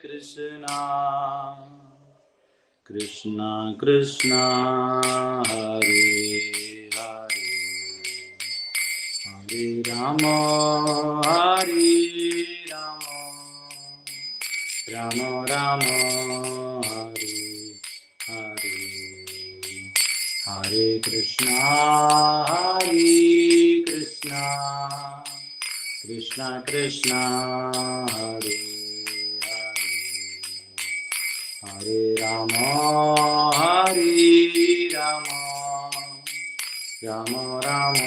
कृष्णा कृष्णा कृष्णा हरे हरे हरे राम राम राम हरे हरे हरे कृष्णा कृष्णा कृष्णा हरे हरे हरे राम राम राम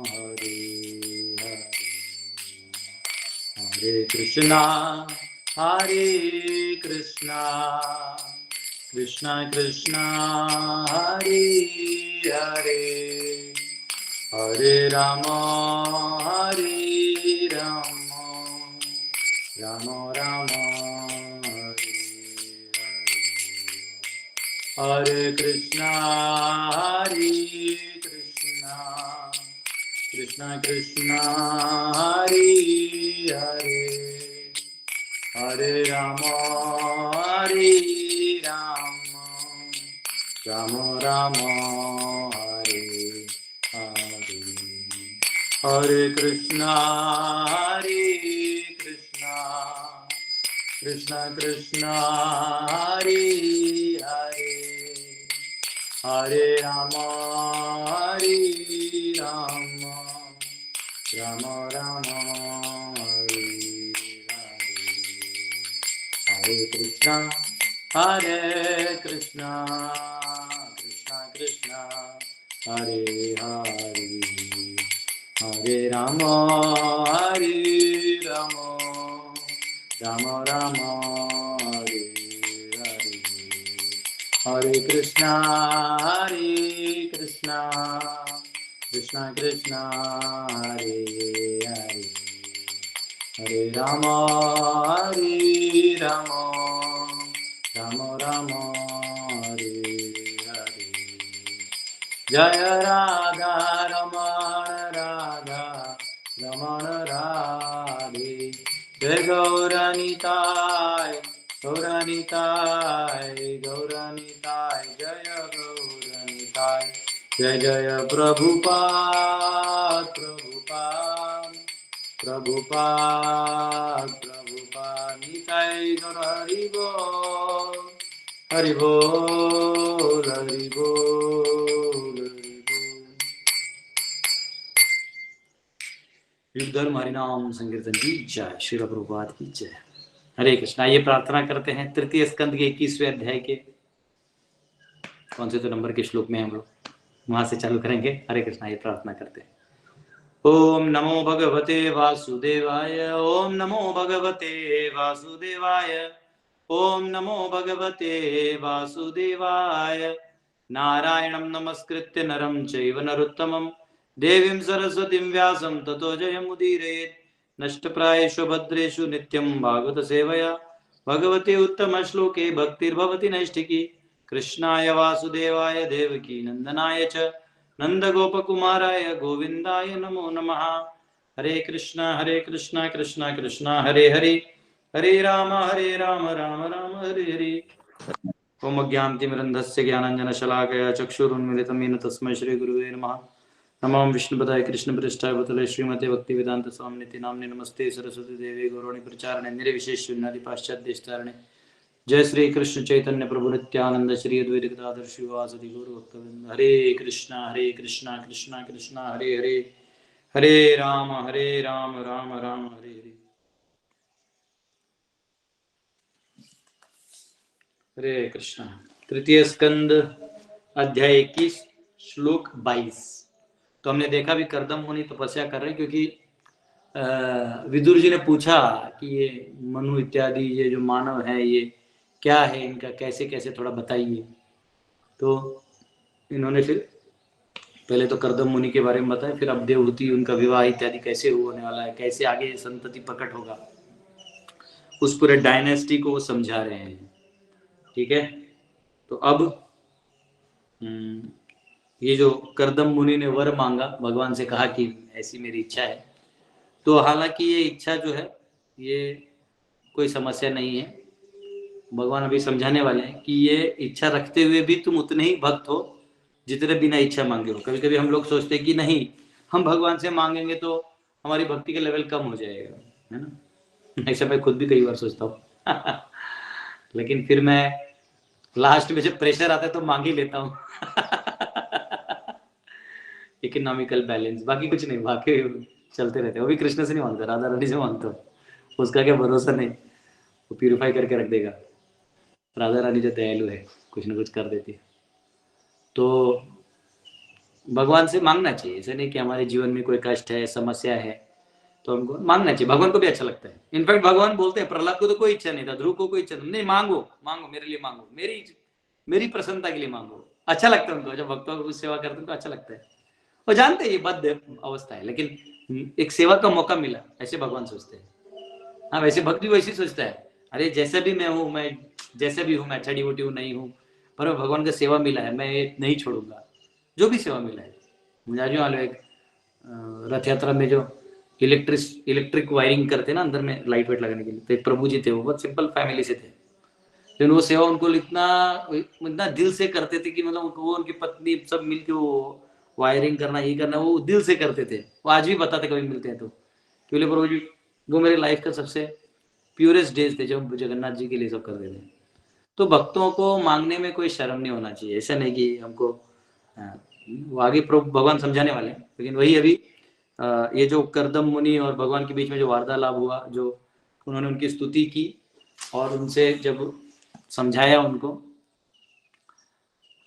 हरे हरे हरे कृष्णा कृष्णा कृष्णा हरे हरे हरे राम राम राम हरे हरे हरे कृष्णा कृष्णा कृष्णा हरे हरे हरे राम राम राम हरे हरे हरे कृष्णा कृष्णा कृष्णा हरे हरे हरे राम राम राम हरे हरे हरे कृष्णा कृष्णा कृष्णा हरे हरे हरे राम राम राम हरे हरे हरे कृष्णा कृष्णा कृष्णा हरे हरे हरे राम राम राम हरे हरे जय राधा रमण राधे जय गौरनिताय जय गौरनिताय जय जय प्रभुपाद निताय गौर हरि बोल युगधर्म हरिनाम संकीर्तन की जय, श्रील प्रभुपाद की जय। हरे कृष्णा। ये प्रार्थना करते हैं तृतीय स्कंद के 21वें अध्याय के कौन से तो नंबर के श्लोक में हम लोग वहां से चालू करेंगे। हरे कृष्णा। ये प्रार्थना करते हैं। ओम नमो भगवते वासुदेवाय ओम नमो भगवते वासुदेवाय ओम नमो भगवते वासुदेवाय नारायणं नमस्कृत्य नरं चैव नरोत्तमं देवीं सरस्वतीं व्यासं ततो जयमुदीरयेत् नष्टप्रायेषु भद्रेषु नित्यं भागवत सेवया भगवते उत्तम श्लोके भक्तिर्भवति नैष्ठिकी कृष्णाय वासुदेवाय देवकी नंदनाय च नंदगोपकुमाराय गोविंदाय नमो नमः। हरे कृष्णा कृष्णा कृष्णा हरे हरे हरे राम राम हरे हरे। ओम अज्ञानतिमिरन्धस्य ज्ञानाञ्जनशलाकया चक्षुरुन्मिलितं येन तस्मै श्रीगुरुवे नमः। नमो विष्णुपदाय कृष्णप्रेष्ठाय भूतले श्रीमते भक्तिवेदांत स्वामिनिति नाम्ने नमस्ते सरस्वती देवी गौरवाणी प्रचारणे निर्विशेष शून्यादि पाश्चात्य जय श्री कृष्ण चैतन्य प्रभु नित्यानंद श्री अद्वैत गदाधर श्रीवासदि गौर भक्तवृंद। हरे कृष्णा कृष्णा कृष्णा हरे हरे हरे राम राम हरे हरे। हरे कृष्णा। तृतीय स्कंद अध्याय 21 श्लोक 22। तो हमने देखा भी कर्दम मुनि तपस्या कर रहे हैं क्योंकि विदुर जी ने पूछा कि ये मनु इत्यादि ये जो मानव है ये क्या है, इनका कैसे कैसे थोड़ा बताइए। तो इन्होंने फिर पहले तो कर्दम मुनि के बारे में बताया, फिर अब देवहूति उनका विवाह इत्यादि कैसे होने वाला है, कैसे आगे संतति प्रकट होगा, उस पूरे डायनेस्टी को वो समझा रहे हैं। ठीक है। तो अब ये जो कर्दम मुनि ने वर मांगा, भगवान से कहा कि ऐसी मेरी इच्छा है। तो हालांकि ये इच्छा जो है ये कोई समस्या नहीं है। भगवान अभी समझाने वाले हैं कि ये इच्छा रखते हुए भी तुम उतने ही भक्त हो जितने बिना इच्छा मांगे हो। कभी कभी हम लोग सोचते हैं कि नहीं, हम भगवान से मांगेंगे तो हमारी भक्ति का लेवल कम हो जाएगा, है ना। ऐसा मैं खुद भी कई बार सोचता हूँ लेकिन फिर मैं लास्ट में जब प्रेशर आता है तो मांग ही लेता हूँ इकोनॉमिकल बैलेंस, बाकी कुछ नहीं, बाकी चलते रहते हैं। वो भी कृष्ण से नहीं मांगता, राधा रानी से मांगता हूँ। उसका क्या भरोसा नहीं, वो प्यूरिफाई करके रख देगा। राधा रानी जो दयालु है, कुछ ना कुछ कर देती है। तो भगवान से मांगना चाहिए, ऐसा नहीं कि हमारे जीवन में कोई कष्ट है, समस्या है तो हमको मांगना चाहिए। भगवान को भी अच्छा लगता है। इनफैक्ट भगवान बोलते हैं, प्रहलाद को तो कोई इच्छा नहीं था, ध्रुव को कोई इच्छा नहीं, मांगो मांगो मेरे लिए, मांगो मेरी प्रसन्नता के लिए मांगो। अच्छा लगता है उनको, जब भक्तों को सेवा करते हैं तो अच्छा लगता है। वो जानते हैं ये बद्ध अवस्था है, लेकिन एक सेवा का मौका मिला, ऐसे भगवान सोचते हैं। हाँ, वैसे भक्त भी वैसे सोचता है, अरे जैसे भी मैं हूँ, मैं जैसे भी हूँ, मैं छड़ी वोटी हूँ नहीं हूँ, पर भगवान का सेवा मिला है, मैं ये नहीं छोड़ूंगा, जो भी सेवा मिला है। मुझे आज वाले एक रथ यात्रा में जो इलेक्ट्रिक वायरिंग करते ना अंदर में लाइट वेट लगाने के लिए, तो एक प्रभु जी थे, वो बहुत सिंपल फैमिली से थे, लेकिन वो सेवा उनको इतना इतना दिल से करते थे कि मतलब वो उनकी पत्नी सब मिलके वो वायरिंग करना, ये करना, वो दिल से करते थे। वो आज भी बताते कभी मिलते हैं तो, कि बोले प्रभु जी वो मेरे लाइफ का सबसे प्योरेस्ट डेज थे जब जगन्नाथ जी के लिए सब करते थे। तो भक्तों को मांगने में कोई शर्म नहीं होना चाहिए। ऐसा नहीं कि हमको वो आगे भगवान समझाने वाले हैं, लेकिन वही अभी ये जो करदम मुनि और भगवान के बीच में जो वार्तालाप हुआ, जो उन्होंने उनकी स्तुति की और उनसे जब समझाया उनको,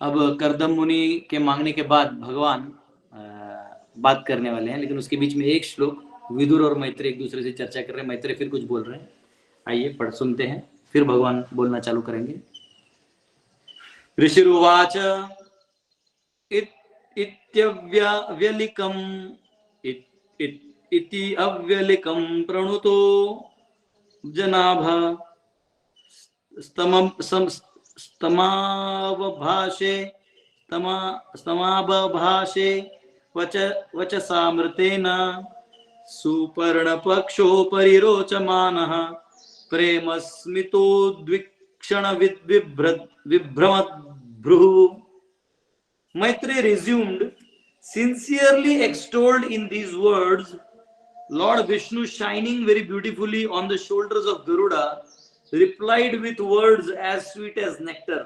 अब करदम मुनि के मांगने के बाद भगवान बात करने वाले हैं, लेकिन उसके बीच में एक श्लोक विदुर और मैत्री एक दूसरे से चर्चा कर रहे हैं। मैत्री फिर कुछ बोल रहे हैं, आइए पढ़ सुनते हैं, फिर भगवान बोलना चालू करेंगे। ऋषिरुवाच इत्यव्यलिकम् इति अव्यलिकं प्रणुतो जनाभ स्तमावभाषे स्तमावभाषे वचसामृतेन सुपर्णपक्षोपरि रोचमानः प्रेमस्मितोद्विक्षण विभ्रमद्भ्रुः। Maitreya resumed, sincerely extolled in these words, Lord Vishnu, shining very beautifully on the shoulders of Garuda, replied with words as sweet as nectar.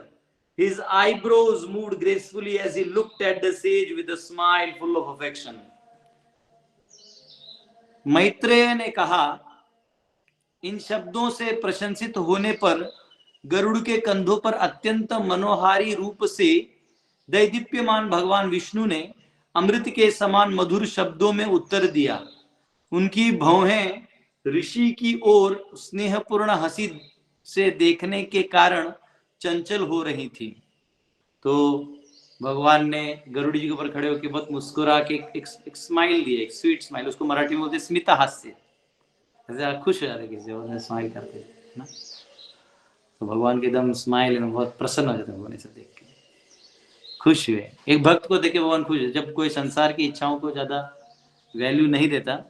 His eyebrows moved gracefully as he looked at the sage with a smile full of affection. Maitreya ने कहा, इन शब्दों से प्रशंसित होने पर गरुड़ के कंधों पर अत्यंत मनोहारी रूप से दैदीप्यमान भगवान विष्णु ने अमृत के समान मधुर शब्दों में उत्तर दिया। उनकी भौहें ऋषि की ओर स्नेहपूर्ण हंसी से देखने के कारण चंचल हो रही थी। तो भगवान ने गरुड़ जी के ऊपर खड़े होकर बहुत मुस्कुरा के एक स्माइल दिया, एक स्वीट स्माइल, उसको मराठी में बोलते स्मिता हास्य, खुश हो जाते किसी और स्माइल करते ना, तो भगवान के एकदम स्माइल में बहुत प्रसन्न हो जाते हैं, भगवान से देख के खुश हुए। एक भक्त को देखे भगवान खुश है। जब कोई संसार की इच्छाओं को ज्यादा वैल्यू नहीं देता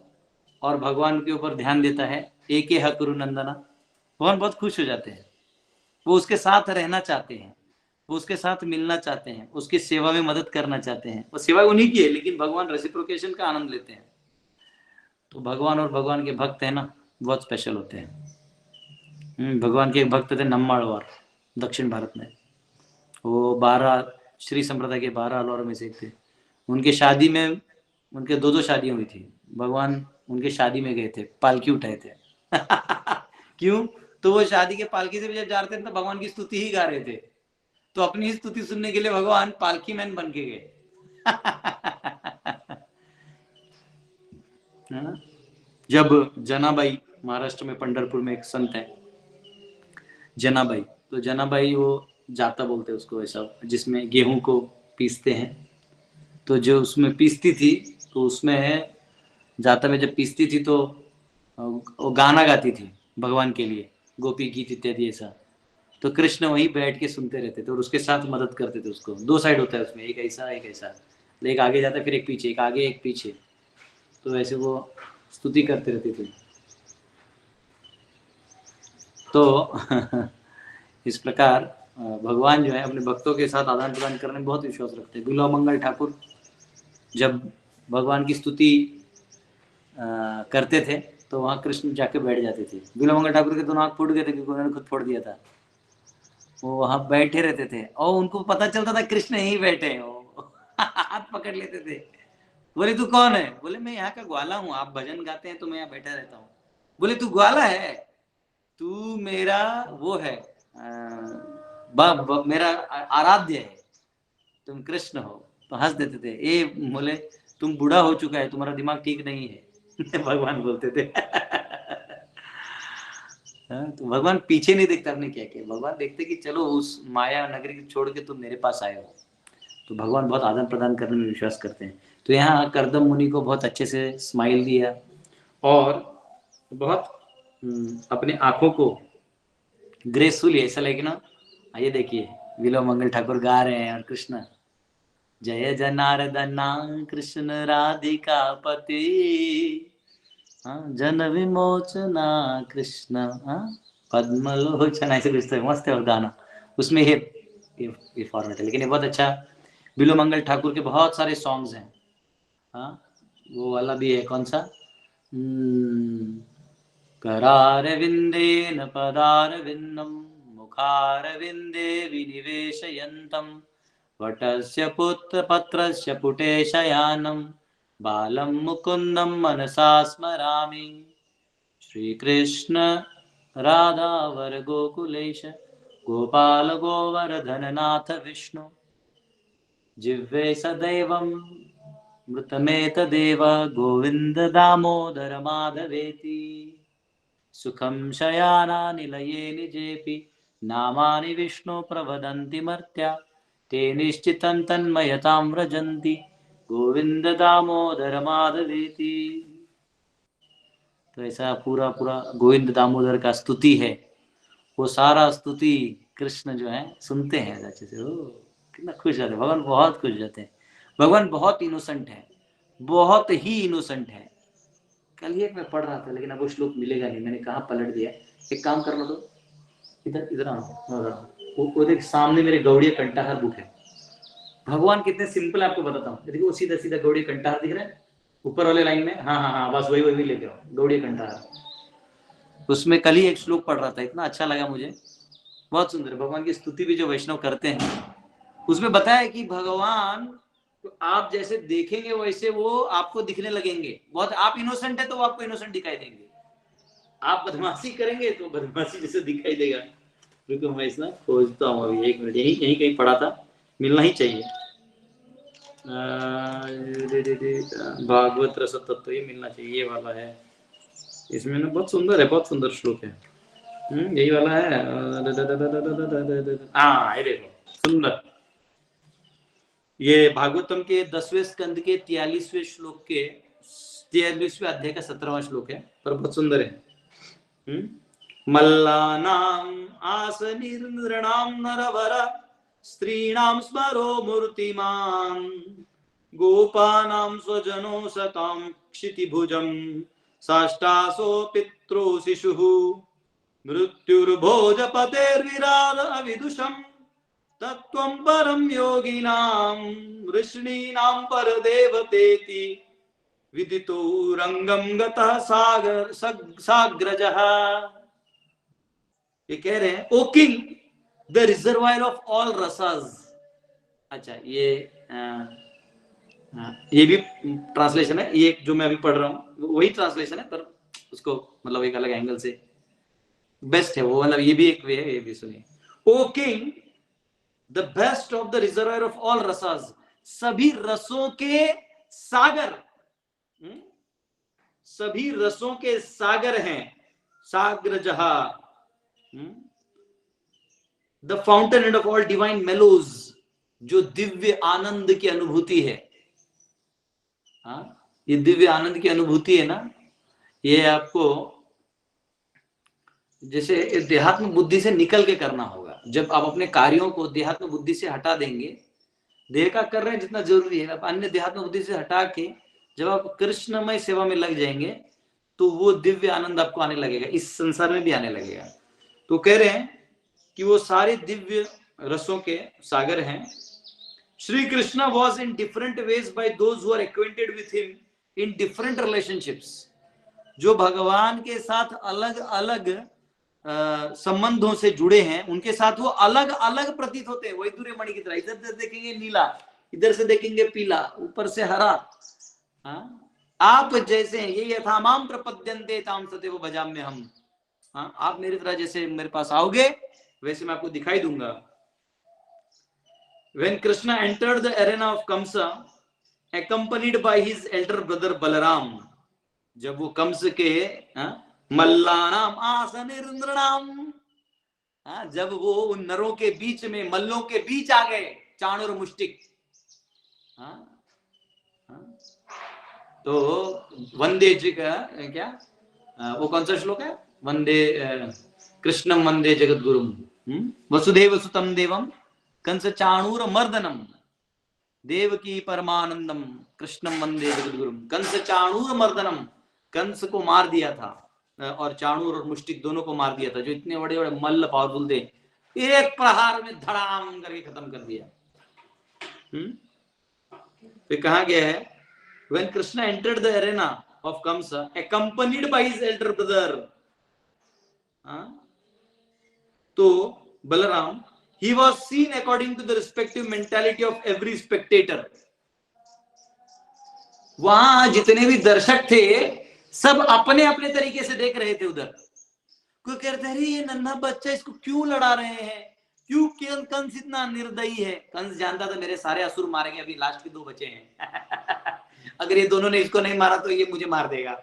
और भगवान के ऊपर ध्यान देता है, एक ही हकुरु नंदना, भगवान बहुत खुश हो जाते हैं। वो उसके साथ रहना चाहते हैं, वो उसके साथ मिलना चाहते हैं, उसकी सेवा में मदद करना चाहते हैं। वो सेवा उन्हीं की है, लेकिन भगवान रेसिप्रोकेशन का आनंद लेते हैं। तो भगवान और भगवान के भक्त है ना, बहुत स्पेशल होते हैं। भगवान के एक भक्त थे नम्माड़वार, दक्षिण भारत में। वो 12 श्री संप्रदाय के 12 अलवारों में से एक थे। उनके शादी में, उनके 2 शादियां हुई थी। भगवान उनके शादी में गए थे, पालकी उठाए थे क्यों? तो वो शादी के पालकी से जब जा रहे थे तो भगवान की स्तुति ही गा रहे थे, तो अपनी स्तुति सुनने के लिए भगवान पालकी मैन बन के गए जब जनाबाई, महाराष्ट्र में पंढरपुर में एक संत है जनाबाई, तो जनाबाई वो जाता बोलते हैं उसको, ऐसा जिसमें गेहूं को पीसते हैं, तो जो उसमें पीसती थी, तो उसमें जाता में जब पीसती थी तो वो गाना गाती थी भगवान के लिए, गोपी गीत इत्यादि ऐसा। तो कृष्ण वहीं बैठ के सुनते रहते थे और उसके साथ मदद करते थे उसको। 2 साइड होता है उसमें, एक ऐसा एक ऐसा, एक आगे जाता है फिर एक पीछे, एक आगे एक पीछे, तो ऐसे वो स्तुति करते रहते थे। तो इस प्रकार भगवान जो है अपने भक्तों के साथ आदान प्रदान करने में बहुत विश्वास रखते हैं। बिल्वा ठाकुर जब भगवान की स्तुति करते थे तो वहाँ कृष्ण जाके बैठ जाते थे। बिल्वा ठाकुर के दोनों आँख फूट गए थे क्योंकि उन्होंने खुद फोड़ दिया था। वो वहाँ बैठे रहते थे और उनको पता चलता था कृष्ण यहीं बैठे हैं। वो हाथ पकड़ लेते थे। बोले तू कौन है? बोले मैं यहाँ का ग्वाला हूँ, आप भजन गाते हैं तो मैं यहाँ बैठा रहता हूँ। बोले तू ग्वाला है? तू मेरा वो है मेरा आराध्य है, तुम कृष्ण हो। तो हंस देते थे। ए बोले तुम बूढ़ा हो चुका है, तुम्हारा दिमाग ठीक नहीं है। भगवान बोलते थे। तो भगवान पीछे नहीं देखता आपने क्या किया, भगवान देखते कि चलो उस माया नगरी छोड़ के तुम मेरे पास आए हो। तो भगवान बहुत आदान प्रदान करने में विश्वास करते हैं। तो यहाँ करदम मुनि को बहुत अच्छे से स्माइल दिया और बहुत अपने आंखों को ग्रेसफुली ऐसा लगे ना। ये देखिए विलो मंगल ठाकुर गा रहे हैं और कृष्ण जय जनार्दना कृष्ण राधिका पति जन विमोचना कृष्ण पद्मलोचन, ऐसे कुछ तो मस्त है गाना। उसमें ये फॉर्मेट है, लेकिन ये बहुत अच्छा। बिलो मंगल ठाकुर के बहुत सारे सॉन्ग्स हैं। हाँ वो वाला भी है, कौन सा? करारविन्देन पदारविन्दं मुखारविन्दे विनिवेशयन्तं वटस्य पुत्रपत्रस्य पुटे शयानं बालं मुकुन्दं मनसा स्मरामि। श्रीकृष्ण राधावर गोकुलेश गोपाल गोवर्धननाथ विष्णु जिह्वे सदैवं मृतमेतदेव गोविन्द दामोदर माधवेति। सुखं शयाना निलये निजेऽपि नामानि विष्णु प्रवदन्ति मर्त्या ते निश्चितं तन्मयतां व्रजन्ति गोविन्द दामोदर माधवेति। तो ऐसा पूरा पूरा गोविंद दामोदर का स्तुति है। वो सारा स्तुति कृष्ण जो है सुनते हैं अच्छे से। कितना खुश जाते हैं भगवान, बहुत खुश जाते हैं। भगवान बहुत इनोसेंट है, बहुत ही इनोसेंट है। कल ही एक मैं पढ़ रहा था लेकिन अब वो श्लोक मिलेगा नहीं, मैंने कहाँ पलट दिया। एक काम करना तो इधर इधर आओ, वो देख सामने मेरे गौड़िया कंटाहार बुक है। भगवान कितने सिंपल आपको बताता हूँ। देखिए वो सीधा सीधा गौड़िया कंटाहार दिख रहा है ऊपर वाले लाइन में। हाँ हाँ हाँ बस वही वही लेके आओ गौड़िया कंटाहार। उसमें कल ही एक श्लोक पढ़ रहा था, इतना अच्छा लगा मुझे, बहुत सुंदर। भगवान की स्तुति भी जो वैष्णव करते हैं उसमें बताया कि भगवान तो आप जैसे देखेंगे वैसे वो आपको दिखने लगेंगे। बहुत आप इनोसेंट है तो वो आपको इनोसेंट दिखाई देंगे, आप बदमाशी करेंगे तो बदमाशी जैसे दिखाई देगा। क्योंकि मैं इसना खोजता हूँ अभी, एक मिनट, यही कहीं पढ़ा था, मिलना ही चाहिए। भागवत रस तत्व ये मिलना चाहिए, ये वाला है। इसमें ना बहुत सुंदर है, बहुत सुंदर श्लोक है। यही वाला है। हाँ ये देखो सुंदर, ये भागवतम के 10वें स्कंद के 43वें श्लोक के 43वें अध्याय का 17वां श्लोक है, पर बहुत सुंदर है। मल्लानाम आसनिर्नृणाम नरवर स्त्रीणाम स्मरो मूर्तिमान गोपानाम स्वजनो सताम क्षितिभुजम साष्टासो पित्रो शिशुः मृत्युर्भोजपतेर्विराद अविदुषम् तत्त्वं परम योगिनां ऋषीणां परदेवतेति विदितो रंगम गतः सागर साग्रजः। ये कह रहे हैं O king the reservoir of all रसास। अच्छा ये भी ट्रांसलेशन है, ये जो मैं अभी पढ़ रहा हूँ वही ट्रांसलेशन है, पर उसको मतलब एक अलग एंगल से बेस्ट है वो, मतलब ये भी एक वे है, ये भी सुनिए। O king the best of the reservoir of all रसास, सभी रसों के सागर, सभी रसों के सागर हैं सागर जहा, the fountain head of all divine mellows, जो दिव्य आनंद की अनुभूति है। हाँ ये दिव्य आनंद की अनुभूति है ना, ये आपको जैसे देहात्म बुद्धि से निकल के करना होगा। जब आप अपने कार्यों को देहात्म बुद्धि से हटा देंगे, देह का कर रहे हैं जितना जरूरी है, आप अन्य देहात्म बुद्धि से हटा के जब आप कृष्णमय सेवा में लग जाएंगे तो वो दिव्य आनंद आपको आने लगेगा, इस संसार में भी आने लगेगा। तो कह रहे हैं कि वो सारे दिव्य रसों के सागर हैं। Shri Krishna was in different ways by those who are acquainted with him in different relationships. जो भगवान के साथ अलग अलग संबंधों से जुड़े हैं, उनके साथ वो अलग अलग प्रतीत होते हैं। वैदुर्य मणि की तरह, इधर से देखेंगे नीला, इधर से देखेंगे पीला, ऊपर से हरा। आप जैसे हैं, ये यथामाम प्रपद्यन्ते ताम सदैव भजाम्य हम। आप मेरी तरह जैसे मेरे पास आओगे, वैसे मैं आपको दिखाई दूंगा। When Krishna entered the arena of Kamsa, accompanied by his elder brother Balaram, जब वो कंस के मल्लानाम आसनिर्नृणाम, जब वो उन नरों के बीच में, मल्लों के बीच आ गए, चाणूर मुष्टिक, तो वंदे जी का क्या, वो कौन सा श्लोक है? वंदे कृष्णम वंदे जगत गुरुम वसुदेव सुतम देवम कंस चाणूर मर्दनम देवकी परमानंदम कृष्णम वंदे जगत गुरुम। कंस चाणूर मर्दनम, कंस को मार दिया था, और चाणूर और मुष्टिक दोनों को मार दिया था, जो इतने बड़े बड़े मल्ल पावरफुल थे। एक प्रहार में धड़ाम करके खत्म कर दिया। फिर कहा गया है, when Krishna entered the arena of Kamsa accompanied by his elder brother, तो Balram, he was seen according to the respective mentality of every spectator। वहां जितने भी दर्शक थे, सब अपने अपने तरीके से देख रहे थे उधर। कोई कहते हैं, ये नन्हा बच्चा, इसको क्यों लड़ा रहे हैं, क्यों केवल कंस इतना निर्दयी है। कंस जानता था मेरे सारे असुर मारेंगे, अभी लास्ट के 2 बचे हैं। अगर ये दोनों ने इसको नहीं मारा तो ये मुझे मार देगा,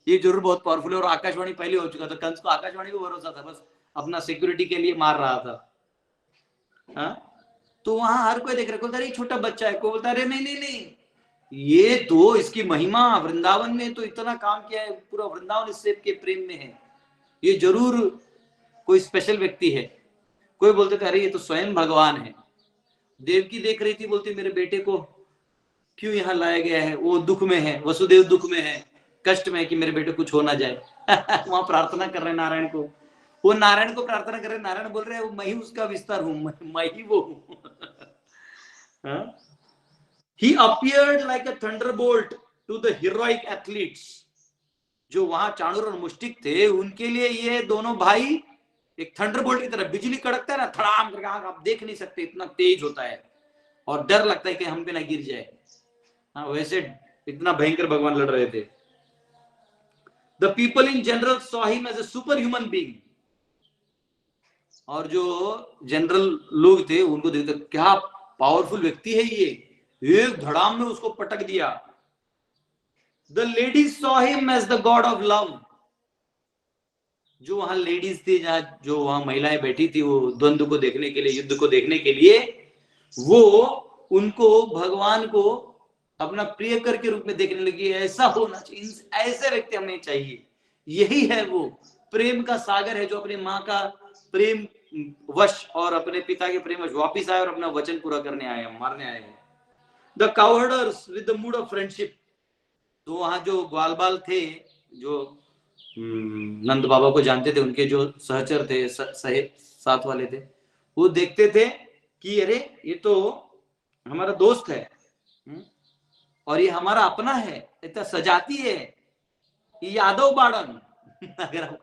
ये जरूर बहुत पावरफुल है। और आकाशवाणी पहले हो चुका था, कंस को आकाशवाणी को भरोसा था, बस अपना सिक्योरिटी के लिए मार रहा था। तो वहां हर कोई देख रहा है, छोटा बच्चा है, को बोलता है नहीं नहीं नहीं, ये तो इसकी महिमा, वृंदावन में तो इतना काम किया है, पूरा वृंदावन इससे के प्रेम में है, ये जरूर कोई स्पेशल व्यक्ति है। कोई बोलते थे, अरे ये तो स्वयं भगवान है। देवकी देख रही थी, बोलती मेरे बेटे को क्यों यहाँ लाया गया है, वो दुख में है, वसुदेव दुख में है, कष्ट में है कि मेरे बेटे कुछ हो ना जाए। वहां प्रार्थना कर रहे नारायण को, वो नारायण को प्रार्थना कर रहे, नारायण बोल रहे हैं मैं ही उसका विस्तार हूं, मैं ही वो हूं। He appeared like a thunderbolt to the heroic athletes। जो वहां चाणूर और मुष्टिक थे, उनके लिए ये दोनों भाई एक थंडरबोल्ट की तरह, बिजली कड़कता है ना, धड़ाम करके, आप देख नहीं सकते, इतना तेज होता है और डर लगता है कि हम पे ना गिर जाए। वैसे इतना भयंकर भगवान लड़ रहे थे। The people in general saw him as a superhuman being। और जो जनरल लोग थे, उनको देखते क्या पावरफुल व्यक्ति है ये, एक धड़ाम में उसको पटक दिया। The ladies saw him as the god of love। जो वहां लेडीज थी, जो वहां महिलाएं बैठी थी, वो द्वंद्व को देखने के लिए, युद्ध को देखने के लिए, वो उनको भगवान को अपना प्रियकर के रूप में देखने लगी। ऐसा होना चाहिए, ऐसे व्यक्ति हमें चाहिए। यही है वो प्रेम का सागर है, जो अपने माँ का प्रेम वश और अपने पिता के प्रेम वश वापिस आए और अपना वचन पूरा करने आए, मारने आए हैं। The cowherds with the mood of friendship. तो वहां जो ग्वाल बाल थे, जो नंद बाबा को जानते थे, उनके जो सहचर थे, साथ वाले थे, वो देखते थे कि अरे ये तो हमारा दोस्त है, और ये हमारा अपना है, इतना सजाती है, ये यादव बाड़न। अगर आप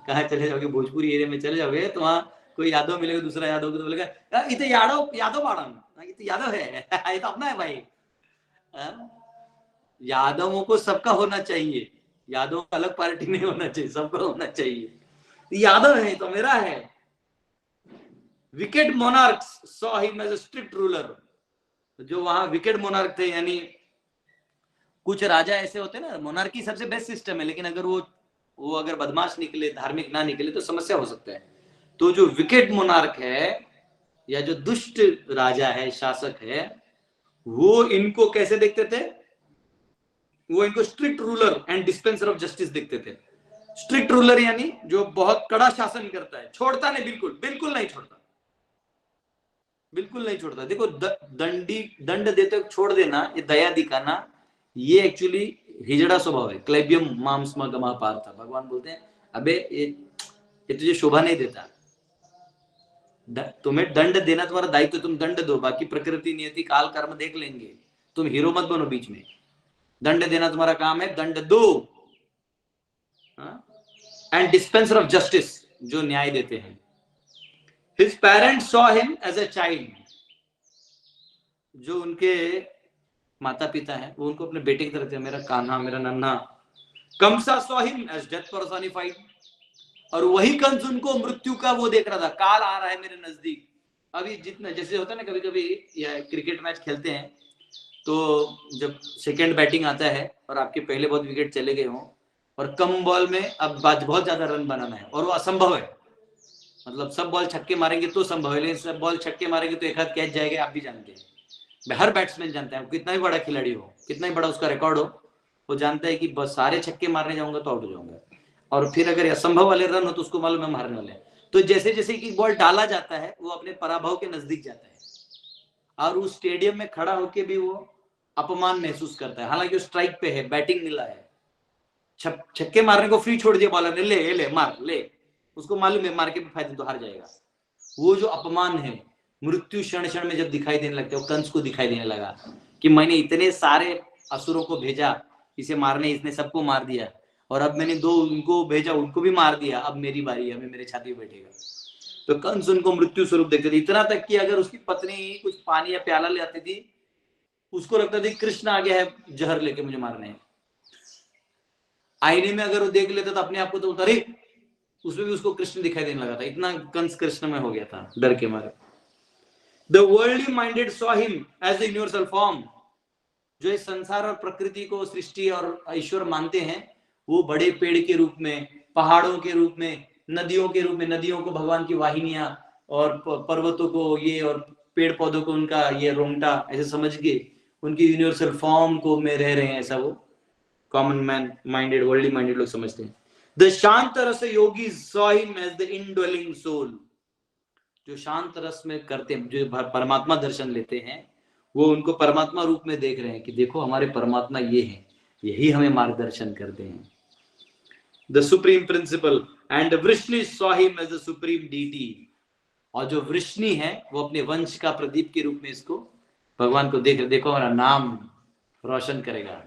कहाँ चले जाओगे, भोजपुरी एरिया में चले जाओगे, तो वहां कोई यादव मिलेगा, दूसरा यादव को तो बोलेगा ये तो यादव बाड़न, ये तो यादव है, ये तो अपना है भाई। यादवों को सबका होना चाहिए, यादव का अलग पार्टी नहीं होना चाहिए, सबका होना चाहिए। यादव है तो मेरा है। Wicked monarchs saw him as a strict ruler. जो वहां विकेट मोनार्क थे, यानी कुछ राजा ऐसे होते हैं ना, मोनार्की सबसे बेस्ट सिस्टम है, लेकिन अगर वो अगर बदमाश निकले, धार्मिक ना निकले, तो समस्या हो सकता है। तो जो विकेट मोनार्क है, या जो दुष्ट राजा है, शासक है, वो इनको कैसे देखते थे? वो इनको strict ruler and dispenser of justice देखते थे। स्ट्रिक्ट रूलर यानी जो बहुत कड़ा शासन करता है, छोड़ता नहीं, बिल्कुल नहीं छोड़ता, बिल्कुल नहीं छोड़ता। देखो, दंड देते हुए छोड़ देना, ये दया दिखाना, ये एक्चुअली हिजड़ा स्वभाव है। क्लेबियम मांस मगमा पार्थ। भगवान बोलते हैं अबे ये ये तुझे शोभा नहीं देता। तुम्हें दंड देना तुम्हारा दायित्व, तुम दंड दो, बाकी प्रकृति नियति काल कर्म देख लेंगे। तुम हीरो मत बनो बीच में, दंड देना तुम्हारा काम है, दंड दो। एंड डिस्पेंसर ऑफ जस्टिस, जो न्याय देते हैं। His parents saw him as a child, जो उनके माता पिता हैं वो उनको अपने बेटे की तरह थे, मेरा कान्हा, मेरा नन्हा। Kamsa saw him as death personified, और वही कंस उनको मृत्यु का वो देख रहा था, काल आ रहा है मेरे नजदीक। अभी जितना जैसे होता है ना, कभी कभी क्रिकेट मैच खेलते हैं तो जब सेकंड बैटिंग आता है और आपके पहले बहुत विकेट चले गए हों और कम बॉल में अब बहुत ज्यादा रन बनाना है और वो असंभव है, मतलब सब बॉल छक्के मारेंगे तो संभव है, लेकिन सब बॉल छक्के मारेंगे तो एक हाथ कैच जाएगा, आप भी जानते हैं। हर बैट्समैन जानता है, कितना भी बड़ा खिलाड़ी हो, कितना भी बड़ा उसका रिकॉर्ड हो, वो जानता है कि बस सारे छक्के मारने जाऊंगा तो आउट हो जाऊंगा, और फिर अगर असंभव वाले रन हो तो उसको मालूम है मारने वाले। तो जैसे जैसे कि बॉल डाला जाता है वो अपने पराभव के नजदीक जाता है, और उस स्टेडियम में खड़ा होकर भी वो अपमान महसूस करता है, हालांकि वो स्ट्राइक पे है, बैटिंग मिला है, छक्के मारने को फ्री छोड़ दिया बॉलर ने, ले मार ले, उसको मालूम है मार के भी फायदा तो हार जाएगा। वो जो अपमान है मृत्यु क्षण क्षण में जब दिखाई देने लगता है, वो कंस को दिखाई देने लगा कि मैंने इतने सारे असुरों को भेजा इसे मारने, इसने सबको मार दिया, और अब मैंने दो उनको भेजा, उनको भी मार दिया, अब मेरी बारी है, मेरे छाती पे बैठेगा। तो कंस उनको मृत्यु स्वरूप देखते थे, इतना तक कि अगर उसकी पत्नी कुछ पानी या प्याला ले आती थी, उसको लगता था कृष्ण आ गया है जहर लेके मुझे मारने। आईने में अगर वो देख लेता था अपने आप को तो अरे उसमें भी उसको कृष्ण दिखाई देने लगा था, इतना कंस कृष्ण में हो गया था डर के मारे। The worldly minded saw him as the universal form, जो इस संसार और प्रकृति को सृष्टि और ईश्वर मानते हैं, वो बड़े पेड़ के रूप में, पहाड़ों के रूप में, नदियों के रूप में, नदियों को भगवान की वाहिनियां और पर्वतों को ये, और पेड़ पौधों को उनका ये रोंगटा, ऐसे समझ के उनकी यूनिवर्सल फॉर्म को में रह रहे हैं, ऐसा वो common man minded worldly minded लोग समझते हैं। The shanta rasa yogi saw him as the indwelling soul, जो शांत रस में करते हैं, जो परमात्मा दर्शन लेते हैं, वो उनको परमात्मा रूप में देख रहे हैं कि देखो हमारे परमात्मा ये हैं, यही हमें मार्गदर्शन करते हैं। The supreme principle and Vrishni saw him as the supreme deity, और जो वृष्णि है वो अपने वंश का प्रदीप के रूप में इसको भगवान को देख रहे, देखो हमारा नाम रोशन करेगा।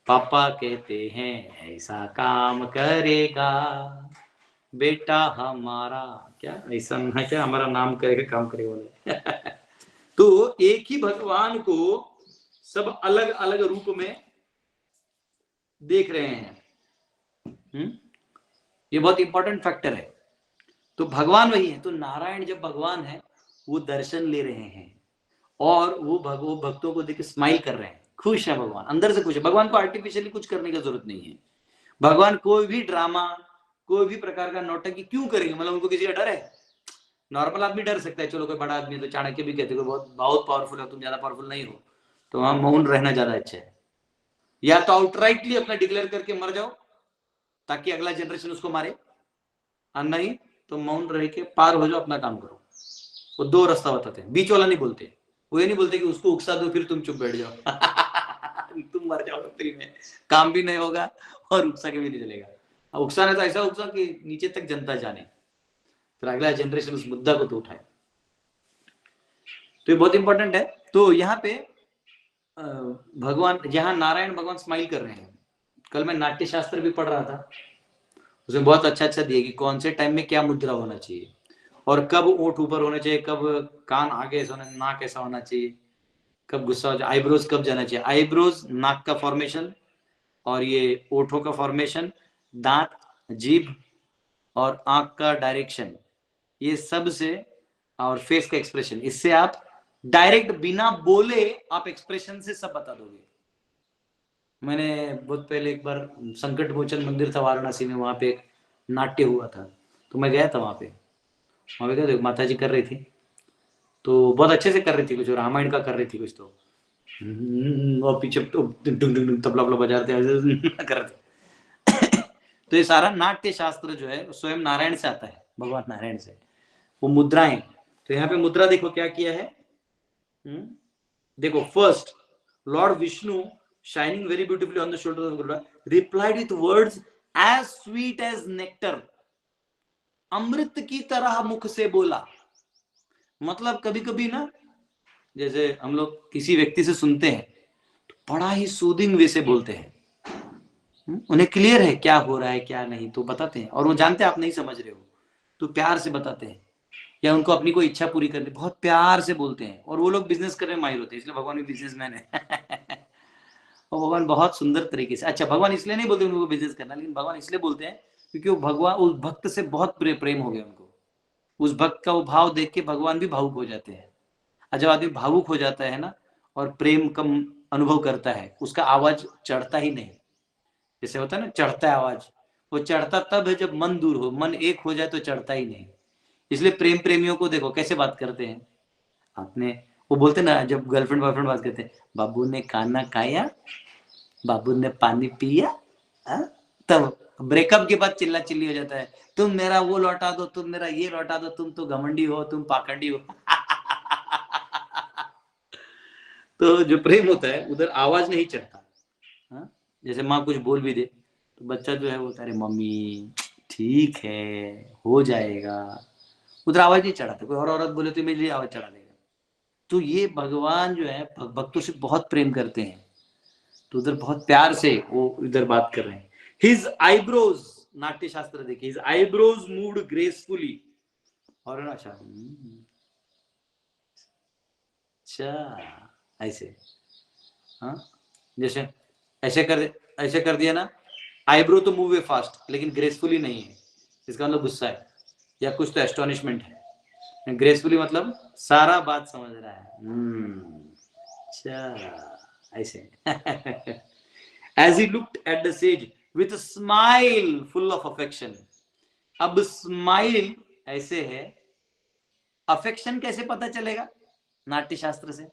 पापा कहते हैं ऐसा काम करेगा बेटा हमारा, क्या ऐसा है क्या, हमारा नाम करेगा काम करेगा बोले। तो एक ही भगवान को सब अलग अलग रूप में देख रहे हैं। ये बहुत इंपॉर्टेंट फैक्टर है। तो भगवान वही है, तो नारायण जब भगवान है वो दर्शन ले रहे हैं और वो भक्तों को देख के स्माइल कर रहे हैं, खुश है भगवान, अंदर से खुश है। भगवान को आर्टिफिशियली कुछ करने की जरूरत नहीं है। भगवान कोई भी ड्रामा, कोई भी प्रकार का नौटंकी क्यों करेंगे, मतलब उनको किसी का डर है? नॉर्मल आदमी डर सकता है, चलो कोई बड़ा आदमी है तो चाणक्य भी कहते हैं बहुत पावरफुल है, तुम ज्यादा पावरफुल नहीं हो, तो वहां मौन रहना ज्यादा अच्छा है। या तो आउटराइटली अपना डिक्लेयर करके मर जाओ ताकि अगला जनरेशन उसको मारे, और नहीं तो मौन रह के पार हो जाओ, अपना काम करो। वो दो रास्ता बताते हैं, बीच वाला नहीं बोलते। वो ये नहीं बोलते कि उसको उकसा दो फिर तुम चुप बैठ जाओ। तुम मर जाओ फ्री में, काम भी नहीं होगा और उकसा के भी नहीं चलेगा। उकसाने तो ऐसा उकसा कि नीचे तक जनता जाने, फिर अगला जनरेशन उस मुद्दा को तो उठाए। तो ये बहुत इंपॉर्टेंट है। तो यहाँ पे भगवान, जहाँ नारायण भगवान स्माइल कर रहे हैं। कल मैं नाट्य शास्त्र भी पढ़ रहा था, उसमें बहुत अच्छा अच्छा दिया कि कौन से टाइम में क्या मुद्रा होना चाहिए, और कब ओंठ ऊपर होना चाहिए, कब कान आगे ऐसा होना, नाक ऐसा होना चाहिए, कब गुस्सा हो जाए, आईब्रोज कब जाना चाहिए, आईब्रोज नाक का फॉर्मेशन, और ये ओठों का फॉर्मेशन, दांत, जीभ और आंख का डायरेक्शन, ये सब से, और फेस का एक्सप्रेशन, इससे आप डायरेक्ट बिना बोले आप एक्सप्रेशन से सब बता दोगे। मैंने बहुत पहले एक बार संकट मोचन मंदिर था वाराणसी में, वहां पे एक नाट्य हुआ था, तो मैं गया था वहां पे गया तो माता जी कर रही थी, तो बहुत अच्छे से कर रही थी, कुछ रामायण का कर रही थी कुछ, तो और पीछे तबला बजा रहे थे कर रहे थे। तो ये सारा नाट्य शास्त्र जो है स्वयं नारायण से आता है, भगवान नारायण से। वो मुद्राएं, तो यहाँ पे मुद्रा देखो क्या किया है। देखो, first lord Vishnu shining very beautifully on the shoulder of Garuda replied with words as sweet as nectar. अमृत की तरह मुख से बोला। मतलब कभी कभी ना, जैसे हम लोग किसी व्यक्ति से सुनते हैं तो बड़ा ही सूदिंग वे से बोलते हैं, उन्हें क्लियर है क्या हो रहा है क्या नहीं, तो बताते हैं, और वो जानते हैं आप नहीं समझ रहे हो तो प्यार से बताते हैं, या उनको अपनी कोई इच्छा पूरी करनी बहुत प्यार से बोलते हैं। और वो लोग बिजनेस करने में माहिर होते हैं, इसलिए भगवान भी बिजनेसमैन है। और भगवान बहुत सुंदर तरीके से, अच्छा भगवान इसलिए नहीं बोलते उनको बिजनेस करना, लेकिन भगवान इसलिए बोलते हैं क्योंकि वो भगवान उस भक्त से बहुत प्रेम हो गया उनको, उस भक्त का वो भाव देख के भगवान भी भावुक हो जाते हैं। और जब आदमी भावुक हो जाता है ना और प्रेम कम अनुभव करता है, उसका आवाज चढ़ता ही नहीं। जैसे होता है ना चढ़ता है आवाज, वो चढ़ता तब है जब मन दूर हो, मन एक हो जाए तो चढ़ता ही नहीं। इसलिए प्रेम प्रेमियों को देखो कैसे बात करते हैं आपने, वो बोलते ना जब गर्लफ्रेंड बॉयफ्रेंड बात करते हैं, बाबू ने खाना खाया, बाबू ने पानी पिया, तब ब्रेकअप के बाद चिल्ला चिल्ली हो जाता है, तुम मेरा वो लौटा दो, तुम मेरा ये लौटा दो, तुम तो घमंडी हो, तुम पाखंडी हो। तो जो प्रेम होता है उधर आवाज नहीं चढ़ता। हाँ? जैसे माँ कुछ बोल भी दे तो बच्चा जो है वो अरे मम्मी ठीक है हो जाएगा, उधर आवाज नहीं चढ़ाता। कोई और औरत बोले तो इमीडिएटली आवाज चढ़ा देगा। तो ये भगवान जो है भक्तों से बहुत प्रेम करते हैं, तो उधर बहुत प्यार से वो इधर बात कर रहे हैं। हिज आईब्रोज, नाट्य शास्त्र देखिए, हिज आईब्रोज मूव्ड ग्रेसफुली, और ना अच्छा ऐसे, हाँ जैसे ऐसे कर दिया ना, आईब्रो तो मूव है फास्ट लेकिन ग्रेसफुली नहीं है, इसका मतलब गुस्सा है या कुछ तो एस्टोनिशमेंट है। ग्रेसफुली मतलब सारा बात समझ रहा है। अच्छा ऐसे। As he looked at the sage with a smile full of affection. अब स्माइल ऐसे है, अफेक्शन कैसे पता चलेगा नाट्य शास्त्र से,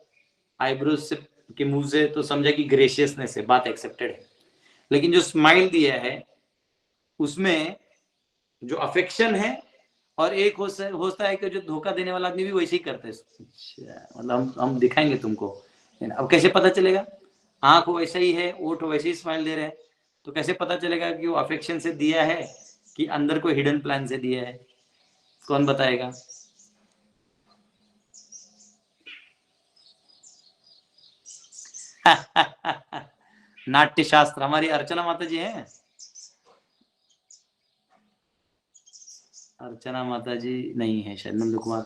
आईब्रोज से के मुंह से तो समझा कि ग्रेशियसनेस है, बात एक्सेप्टेड है, लेकिन जो स्माइल दिया है उसमें जो अफेक्शन है, और एक होता है कि जो धोखा देने वाला आदमी भी वैसे ही करता है। अच्छा, मतलब हम दिखाएंगे तुमको। अब कैसे पता चलेगा, आंख वैसा ही है, ओठ वैसे ही स्माइल दे रहे हैं, तो कैसे पता चलेगा कि वो अफेक्शन से दिया है कि अंदर कोई हिडन प्लान से दिया है, कौन बताएगा। नाट्य शास्त्र हमारी अर्चना माता जी हैं, अर्चना माता जी नहीं है शायद, नंद कुमार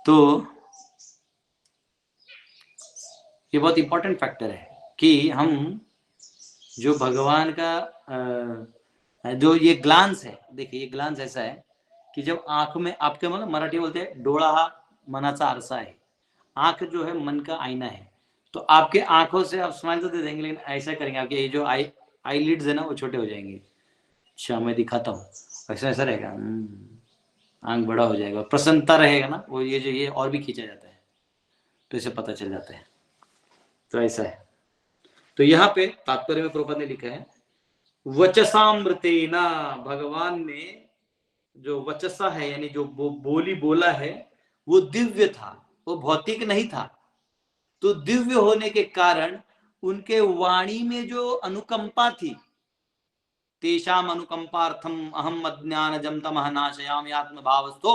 तो ये बहुत इंपॉर्टेंट फैक्टर है कि हम जो भगवान का जो ये ग्लांस है, देखिए ये ग्लांस ऐसा है कि जब आंख में आपके, मतलब मराठी बोलते हैं डोळा हा मनाचा आरसा है, आंख जो है मन का आईना है। तो आपके आंखों से आप स्माइल तो दे देंगे, लेकिन ऐसा करेंगे आपके ये जो आई लिड्स है ना वो छोटे हो जाएंगे। अच्छा मैं दिखाता हूँ, ऐसा ऐसा रहेगा, आंख बड़ा हो जाएगा, प्रसन्नता रहेगा ना वो, ये जो ये और भी खींचा जाता है, तो इसे पता चल जाता है। तो ऐसा है। तो यहाँ पे तात्पर्य में प्रभुपाद ने लिखा है वचसामृतेना, भगवान ने जो वचसा है यानी जो बोली बोला है वो दिव्य था, वो भौतिक नहीं था। तो दिव्य होने के कारण उनके वाणी में जो अनुकंपा थी, तेषाम अनुकंपार्थम अहम अज्ञानजम तमः नाशयामि आत्मभावस्थो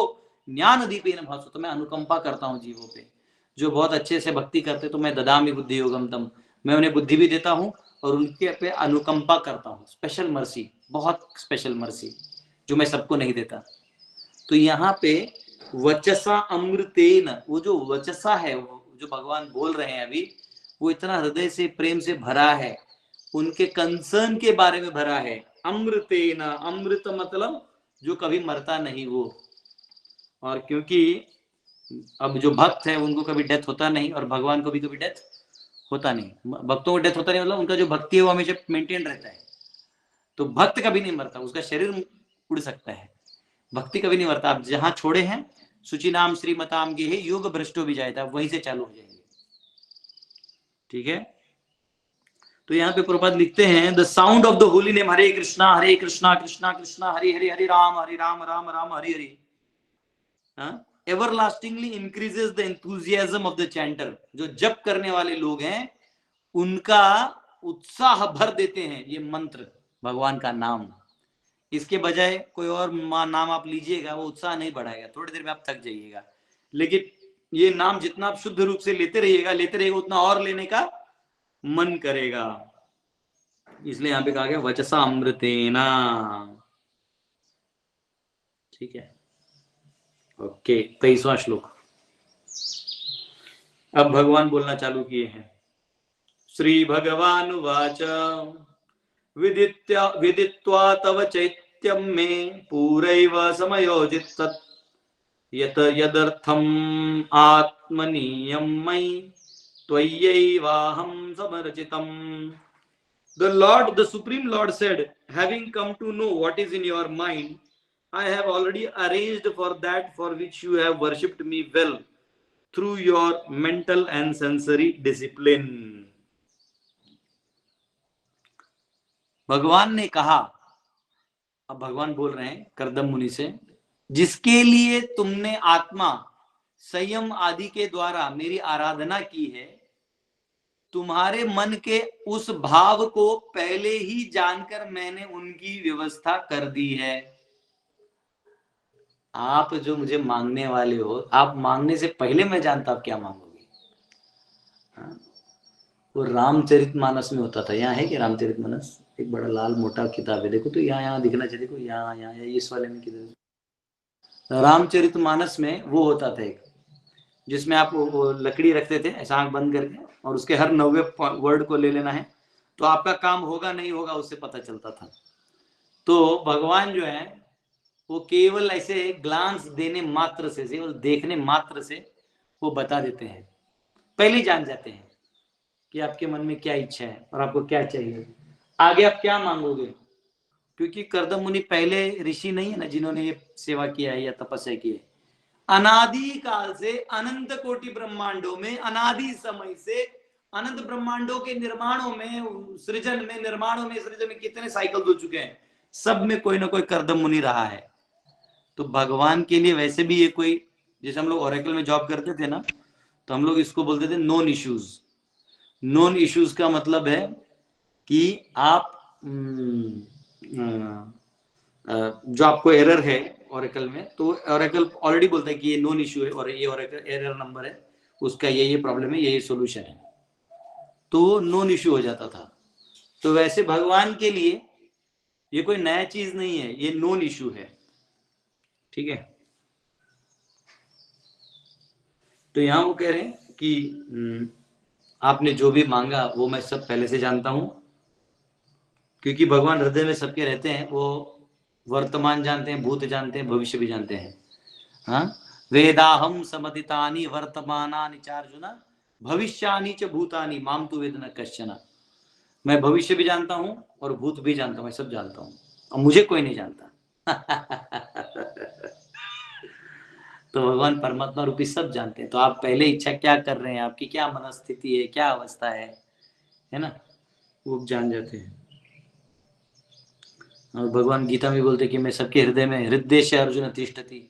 ज्ञान दीपेन भासो। तो मैं अनुकंपा करता हूँ जीवों पे, जो बहुत अच्छे से भक्ति करते तो मैं ददामि बुद्धि योगम तम, मैं उन्हें बुद्धि भी देता हूँ और उनके पे अनुकंपा करता हूँ, स्पेशल मर्सी, बहुत स्पेशल मर्सी जो मैं सबको नहीं देता। तो यहाँ पे वचसा अमृतेन, वो जो वचसा है जो भगवान बोल रहे हैं अभी, वो इतना हृदय से प्रेम से भरा है, उनके कंसर्न के बारे में भरा है। अमृतेन, अमृत मतलब जो कभी मरता नहीं वो, और क्योंकि अब जो भक्त है उनको कभी डेथ होता नहीं और भगवान को भी कभी डेथ होता नहीं, भक्तों को डेथ होता नहीं, मतलब उनका जो भक्ति है वो हमेशा मेंटेन रहता है। तो भक्त कभी नहीं मरता, उसका शरीर उड़ सकता है, भक्ति कभी नहीं मरता। आप जहां छोड़े हैं सुचि नाम श्रीमताम गे योग भ्रष्टो भी जाए, वहीं से चालू हो जाएंगे। ठीक है, तो यहाँ पे प्रभुपाद लिखते हैं the sound of the holy name Hare Krishna Krishna Krishna Hare Hare, Hare Rama Rama Rama Hare Hare, everlastingly increases the enthusiasm of the chanter. जो जप करने वाले लोग हैं उनका उत्साह भर देते हैं ये मंत्र, भगवान का नाम। इसके बजाय कोई और नाम आप लीजिएगा, वो उत्साह नहीं बढ़ाएगा, थोड़ी देर में आप थक जाइएगा। लेकिन ये नाम जितना आप शुद्ध रूप से लेते रहिएगा उतना और लेने का मन करेगा। इसलिए यहां पे कहा गया वचसा अमृतेना। ठीक है, ओके। 23वां श्लोक। अब भगवान बोलना चालू किए हैं। श्री भगवान उवाच विदित्वा तव चैत्यं मे पूरैव समयोजित तत् यत यदर्थम् आत्मनीयं मयि त्वय्यैवाहं समर्चितम्। The Lord, the Supreme Lord said, having come to know what is in your mind, I have already arranged for that for which you have worshipped me well through your mental and sensory discipline. भगवान ने कहा, अब भगवान बोल रहे हैं कर्दम मुनि से, जिसके लिए तुमने आत्मा संयम आदि के द्वारा मेरी आराधना की है, तुम्हारे मन के उस भाव को पहले ही जानकर मैंने उनकी व्यवस्था कर दी है। आप जो मुझे मांगने वाले हो, आप मांगने से पहले मैं जानता आप क्या मांगोगे। वो रामचरितमानस में होता था। यहाँ है कि रामचरितमानस एक बड़ा लाल मोटा किताब है, देखो तो यहाँ दिखना चाहिए, देखो यहाँ इस वाले में किधर। रामचरितमानस में वो होता था एक, जिसमें आप वो लकड़ी रखते थे ऐसा आंख बंद करके, और उसके हर 90 वर्ड को ले लेना है, तो आपका काम होगा नहीं होगा उससे पता चलता था। तो भगवान जो है वो केवल ऐसे ग्लांस देने मात्र से, केवल देखने मात्र से वो बता देते हैं, पहले जान जाते हैं कि आपके मन में क्या इच्छा है और आपको क्या चाहिए, आगे आप क्या मांगोगे। क्योंकि कर्दम मुनि पहले ऋषि नहीं है ना जिन्होंने ये सेवा किया है या तपस्या की है। अनादि काल से अनंत कोटि ब्रह्मांडों में, अनादि समय से अनंत ब्रह्मांडों के निर्माणों में, सृजन में, निर्माणों में, सृजन में कितने साइकिल हो चुके हैं, सब में कोई ना कोई कर्दम मुनि रहा है। तो भगवान के लिए वैसे भी ये कोई, जैसे हम लोग ओरेकल में जॉब करते थे ना, तो हम लोग इसको बोलते थे नॉन इश्यूज। नॉन इश्यूज का मतलब है कि आप जो आपको एरर है ओरेकल में, तो ओरेकल ऑलरेडी बोलता है कि ये नॉन इश्यू है और ये ओरेकल एरर नंबर है, उसका ये प्रॉब्लम है, ये सोल्यूशन है, तो नॉन इश्यू हो जाता था। तो वैसे भगवान के लिए ये कोई नया चीज नहीं है, ये नॉन इश्यू है। ठीक है, तो यहां वो कह रहे हैं कि आपने जो भी मांगा वो मैं सब पहले से जानता हूं, क्योंकि भगवान हृदय में सबके रहते हैं। वो वर्तमान जानते हैं, भूत जानते हैं, भविष्य भी जानते हैं। हाँ, वेदाहम समदितानि वर्तमानानि चार्जुन भविष्यानि च भूतानि माम तु वेद न कश्चन। मैं भविष्य भी जानता हूं और भूत भी जानता हूं, मैं सब जानता हूं, और मुझे कोई नहीं जानता। तो भगवान परमात्मा रूपी सब जानते हैं। तो आप पहले इच्छा क्या कर रहे हैं, आपकी क्या मनस्थिति है, क्या अवस्था है ना, वो जान जाते हैं। और भगवान गीता में बोलते कि मैं सबके हृदय में, हृदय से अर्जुन तिष्ठति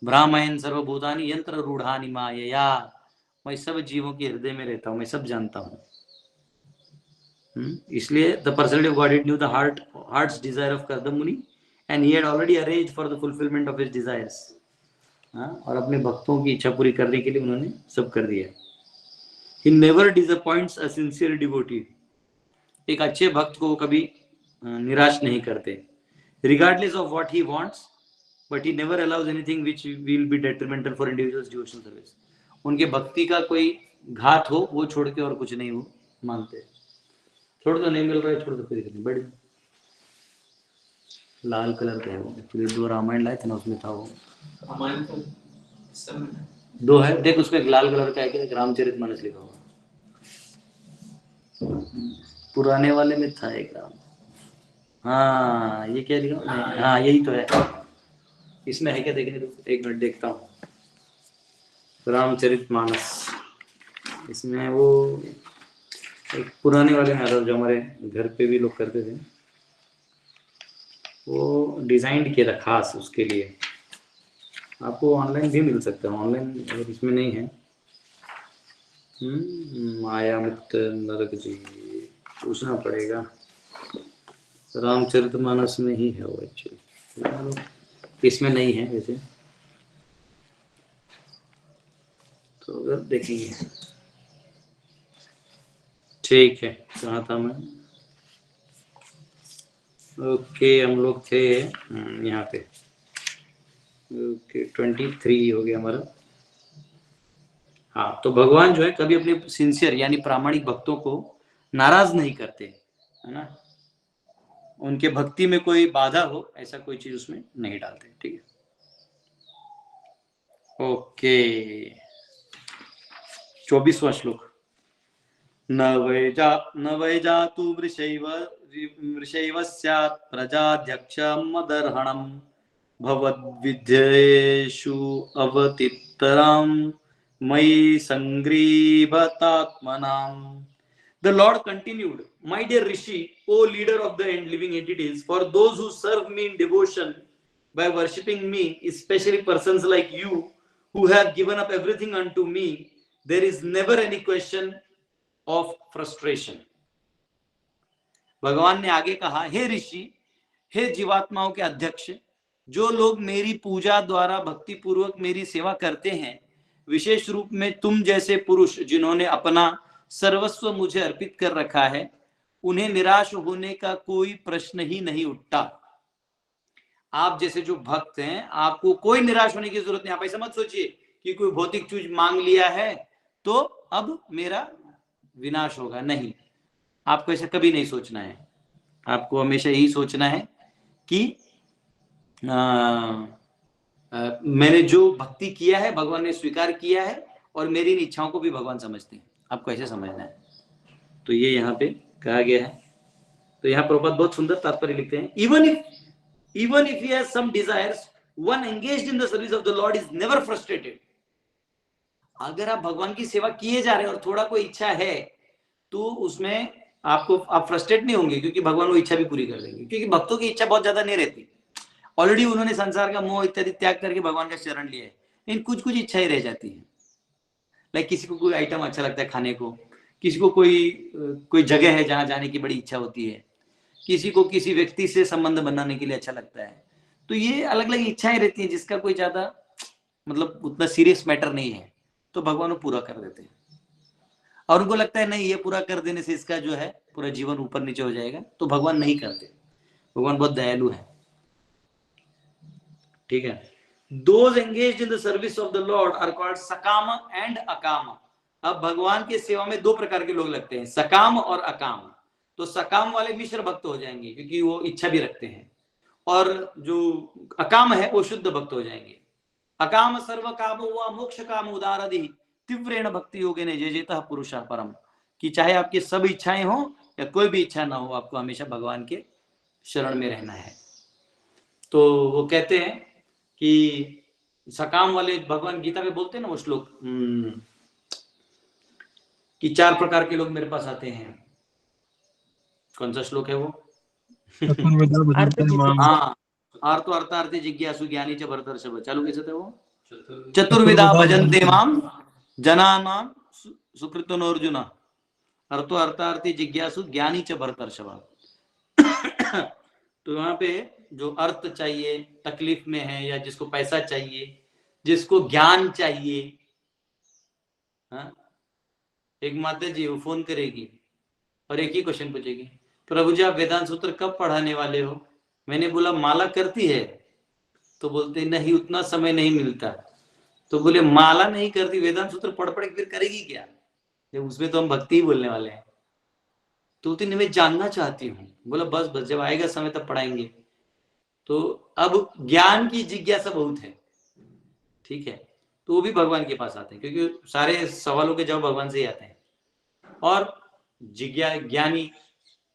ब्राह्मण सर्वभूतानि यंत्र रूढ़ानि मायया। मैं सब जीवों के हृदय में रहता हूँ, मैं सब जानता हूँ। इसलिए the personality of God knew the heart's desire of Kardama Muni and he had already arranged for the fulfilment of his desires. और अपने भक्तों की इच्छा पूरी करने के लिए उन्होंने सब कर दिया। He never disappoints a sincere devotee. एक अच्छे भक्त को कभी निराश नहीं करते, regardless of what he wants, but he never allows anything which will be detrimental for individual's devotional service. उनके भक्ति का कोई घात हो वो छोड़ के और कुछ नहीं वो मानते। छोड़ तो नहीं मिल रहा है, छोड़ तो फिर नहीं, बड़ी लाल कलर का है वो, एक्चुअली 2 रामायण लाए थे ना, उसमें था वो। रामायण तो 2 है, देख उसमें लाल कलर का है कि रामचरितमानस लिखा हुआ, पुराने वाले में था एक राम। हाँ, ये क्या लिखा, हाँ यही तो है, इसमें है क्या देखने दो, एक मिनट देखता हूँ। रामचरितमानस, इसमें वो एक पुराने वाले में आता जो हमारे घर पे भी लोग करते थे, वो डिजाइन किया था खास उसके लिए। आपको ऑनलाइन भी मिल सकता है, ऑनलाइन अगर इसमें नहीं है। माया मुक्त नरक जी पूछना पड़ेगा। रामचरितमानस में ही है वो एक्चुअली, इसमें नहीं है वैसे। तो अगर देखेंगे, ठीक है, कहाँ था मैं? ओके, हम लोग थे यहाँ पे। ओके, 23 हो गया हमारा। हाँ, तो भगवान जो है कभी अपने सिंसियर यानी प्रामाणिक भक्तों को नाराज नहीं करते, है ना। उनके भक्ति में कोई बाधा हो ऐसा कोई चीज उसमें नहीं डालते, ठीक है। ओके, 24वां श्लोक। न वै जातु वृषैव स्यात् प्रजाध्यक्षं मदर्हणम् भवद्विद्येषु अवतित्तरां मयि संग्रीभतात्मनाम्। The Lord continued, my dear Rishi, O leader of the living entities, for those who serve me in devotion by worshipping me, especially persons like you who have given up everything unto me, there is never any question of frustration. भगवान ने आगे कहा, हे ऋषि, हे जीवात्माओं के अध्यक्ष, जो लोग मेरी पूजा द्वारा भक्ति पूर्वक मेरी सेवा करते हैं, विशेष रूप में तुम जैसे पुरुष जिन्होंने अपना सर्वस्व मुझे अर्पित कर रखा है, उन्हें निराश होने का कोई प्रश्न ही नहीं उठता। आप जैसे जो भक्त हैं, आपको कोई निराश होने की जरूरत नहीं। आप ऐसा मत सोचिए कि कोई भौतिक चीज मांग लिया है तो अब मेरा विनाश होगा, नहीं, आपको ऐसा कभी नहीं सोचना है। आपको हमेशा यही सोचना है कि मैंने जो भक्ति किया है भगवान ने स्वीकार किया है और मेरी इन इच्छाओं को भी भगवान समझते हैं, आपको ऐसे समझना है। तो ये यहाँ पे कहा गया है। तो यहाँ प्रभुपाद बहुत सुंदर तात्पर्य लिखते हैं, even if he has some desires, one engaged in the service of the Lord is never frustrated. अगर आप भगवान की सेवा किए जा रहे हैं और थोड़ा कोई इच्छा है तो उसमें आप फ्रस्ट्रेट नहीं होंगे, क्योंकि भगवान वो इच्छा भी पूरी कर देंगे। क्योंकि भक्तों की इच्छा बहुत ज्यादा नहीं रहती, ऑलरेडी उन्होंने संसार का मोह इत्यादि त्याग करके भगवान का शरण लिया है। इन कुछ कुछ इच्छाएं रह जाती है। लाइक किसी को कोई आइटम अच्छा लगता है खाने को, किसी को कोई जगह है जहां जाने की बड़ी इच्छा होती है, किसी को किसी व्यक्ति से संबंध बनाने के लिए अच्छा लगता है। तो ये अलग अलग इच्छाएं रहती हैं जिसका कोई ज्यादा मतलब उतना सीरियस मैटर नहीं है, तो भगवान वो पूरा कर देते हैं। और उनको लगता है नहीं, ये पूरा कर देने से इसका जो है पूरा जीवन ऊपर नीचे हो जाएगा, तो भगवान नहीं करते। भगवान बहुत दयालु है, ठीक है। Those engaged in the service of the Lord are called सकाम and अकाम। अब भगवान की सेवा में दो प्रकार के लोग लगते हैं, सकाम और अकाम। तो सकाम वाले मिश्र भक्त हो जाएंगे क्योंकि वो इच्छा भी रखते हैं, और जो अकाम है वो शुद्ध भक्त हो जाएंगे। अकाम सर्व कामो व मोक्ष काम उदारधि तीव्रेण भक्ति योगेन जेजेतः पुरुषः परम। कि चाहे आपकी सब इच्छाएं हो या कोई भी इच्छा ना हो, आपको हमेशा भगवान के शरण में रहना है। तो वो कहते हैं कि सकाम वाले, भगवान गीता में बोलते हैं ना वो श्लोक कि 4 प्रकार के लोग मेरे पास आते हैं। कौन सा श्लोक है वो? हाँ, आर्तो अर्थार्थी जिज्ञासु ज्ञानी च भरतर्षभ। चालू कैसे थे वो? चतुर्विधा भजन्ते माम जनानां सुकृतो अर्जुन, अर्थो अर्थार्थी जिज्ञासु ज्ञानी च भरतर्षभ। तो यहाँ पे जो अर्थ चाहिए, तकलीफ में है, या जिसको पैसा चाहिए, जिसको ज्ञान चाहिए, हाँ? एक माता जी वो फोन करेगी और एक ही क्वेश्चन पूछेगी, प्रभु जी आप वेदांत सूत्र कब पढ़ाने वाले हो? मैंने बोला माला करती है, तो बोलते नहीं उतना समय नहीं मिलता। तो बोले माला नहीं करती, वेदांत सूत्र पढ़ पढ़ फिर करेगी क्या? जब उसमें तो हम भक्ति ही बोलने वाले हैं। तो मैं जानना चाहती हूँ। बोला बस बस जब आएगा समय तब पढ़ाएंगे। तो अब ज्ञान की जिज्ञासा बहुत है, ठीक है। तो वो भी भगवान के पास आते हैं क्योंकि सारे सवालों के जवाब भगवान से ही आते हैं। और ज्ञानी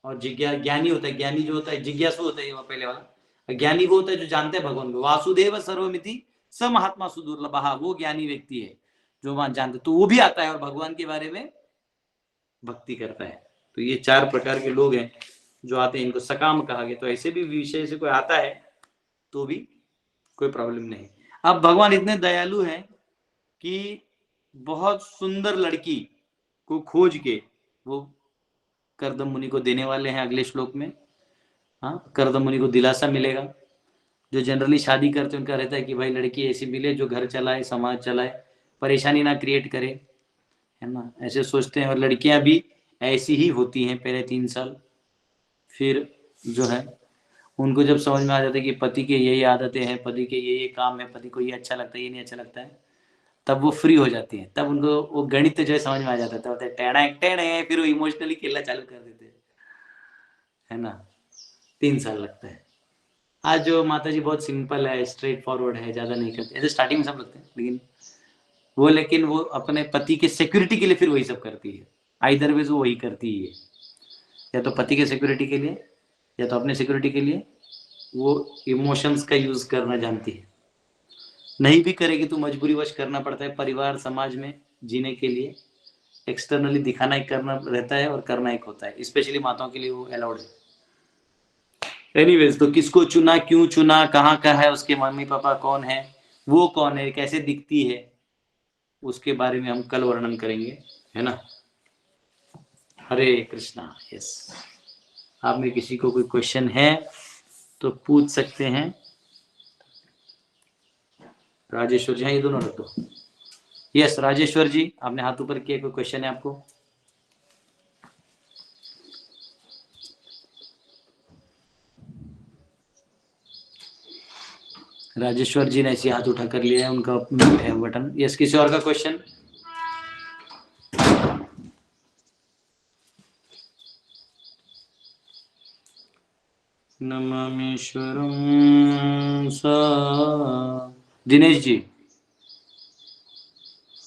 और ज्ञानी होता है, ज्ञानी जो होता है जिज्ञासु होता है, वो पहले वाला। ज्ञानी वो होता है जो जानते हैं भगवान को। वासुदेव सर्वमिति स महात्मा सुदुर्लभः, वो ज्ञानी व्यक्ति है जो वहां जानते। तो वो भी आता है और भगवान के बारे में भक्ति करता है। तो ये 4 प्रकार के लोग हैं जो आते हैं, इनको सकाम कहा गया। तो ऐसे भी विषय से कोई आता है तो भी कोई प्रॉब्लम नहीं। अब भगवान इतने दयालु हैं कि बहुत सुंदर लड़की को खोज के वो कर्दम मुनि को देने वाले हैं अगले श्लोक में। हाँ, कर्दमुनि को दिलासा मिलेगा। जो जनरली शादी करते हैं उनका रहता है कि भाई लड़की ऐसी मिले जो घर चलाए, समाज चलाए, परेशानी ना क्रिएट करे, है ना, ऐसे सोचते हैं। और लड़कियां भी ऐसी ही होती हैं पहले 3 साल, फिर जो है उनको जब समझ में आ जाता है कि पति के यही आदतें हैं, पति के ये काम है, पति को ये अच्छा लगता है, ये नहीं अच्छा लगता है, तब वो फ्री हो जाती है। तब उनको वो गणित जो है समझ में आ जाता है, तब होता है टेढ़ा टेढ़े, फिर वो इमोशनली खेलना चालू कर देते हैं, है ना। 3 साल लगता है। आज जो माता जी बहुत सिंपल है, स्ट्रेट फॉरवर्ड है, ज्यादा नहीं करते, ऐसे स्टार्टिंग में सब लगते हैं, लेकिन वो अपने पति के सिक्योरिटी के लिए फिर वही सब करती है। आइदर वेज वो वही करती ही है, या तो पति के सिक्योरिटी के लिए या तो अपने सिक्योरिटी के लिए वो इमोशंस का यूज करना जानती है। नहीं भी करेगी तो मजबूरीवश करना पड़ता है, परिवार समाज में जीने के लिए एक्सटर्नली दिखाना एक करना रहता है और करना एक होता है, स्पेशली माताओं के लिए वो अलाउड है। एनीवेज, तो किसको चुना, क्यों चुना, कहाँ का है, उसके मम्मी पापा कौन है, वो कौन है, कैसे दिखती है, उसके बारे में हम कल वर्णन करेंगे, है ना। हरे कृष्णा। यस, आप में किसी को कोई क्वेश्चन है तो पूछ सकते हैं। राजेश्वर जी, हाँ ये दोनों रख दो। यस राजेश्वर जी, आपने हाथ ऊपर किया, कोई क्वेश्चन है आपको? राजेश्वर जी ने ऐसे हाथ उठा कर लिया है, उनका म्यूट है बटन। यस, किसी और का क्वेश्चन? नमामीश्वरम सा दिनेश जी।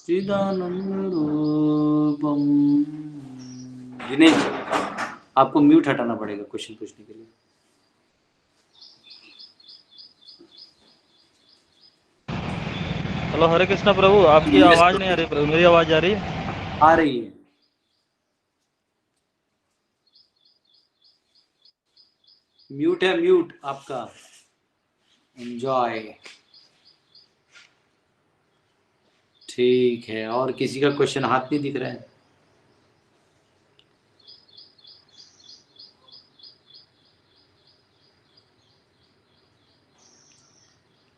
चिदानंद रूपम। दिनेश जी, आपको म्यूट हटाना पड़ेगा क्वेश्चन पूछने के लिए। हेलो, हरे कृष्णा प्रभु। आपकी आवाज नहीं आ रही प्रभु, मेरी आवाज आ रही है? आ रही है। म्यूट है, म्यूट आपका। एंजॉय। ठीक है, और किसी का क्वेश्चन हाथ नहीं दिख रहा है?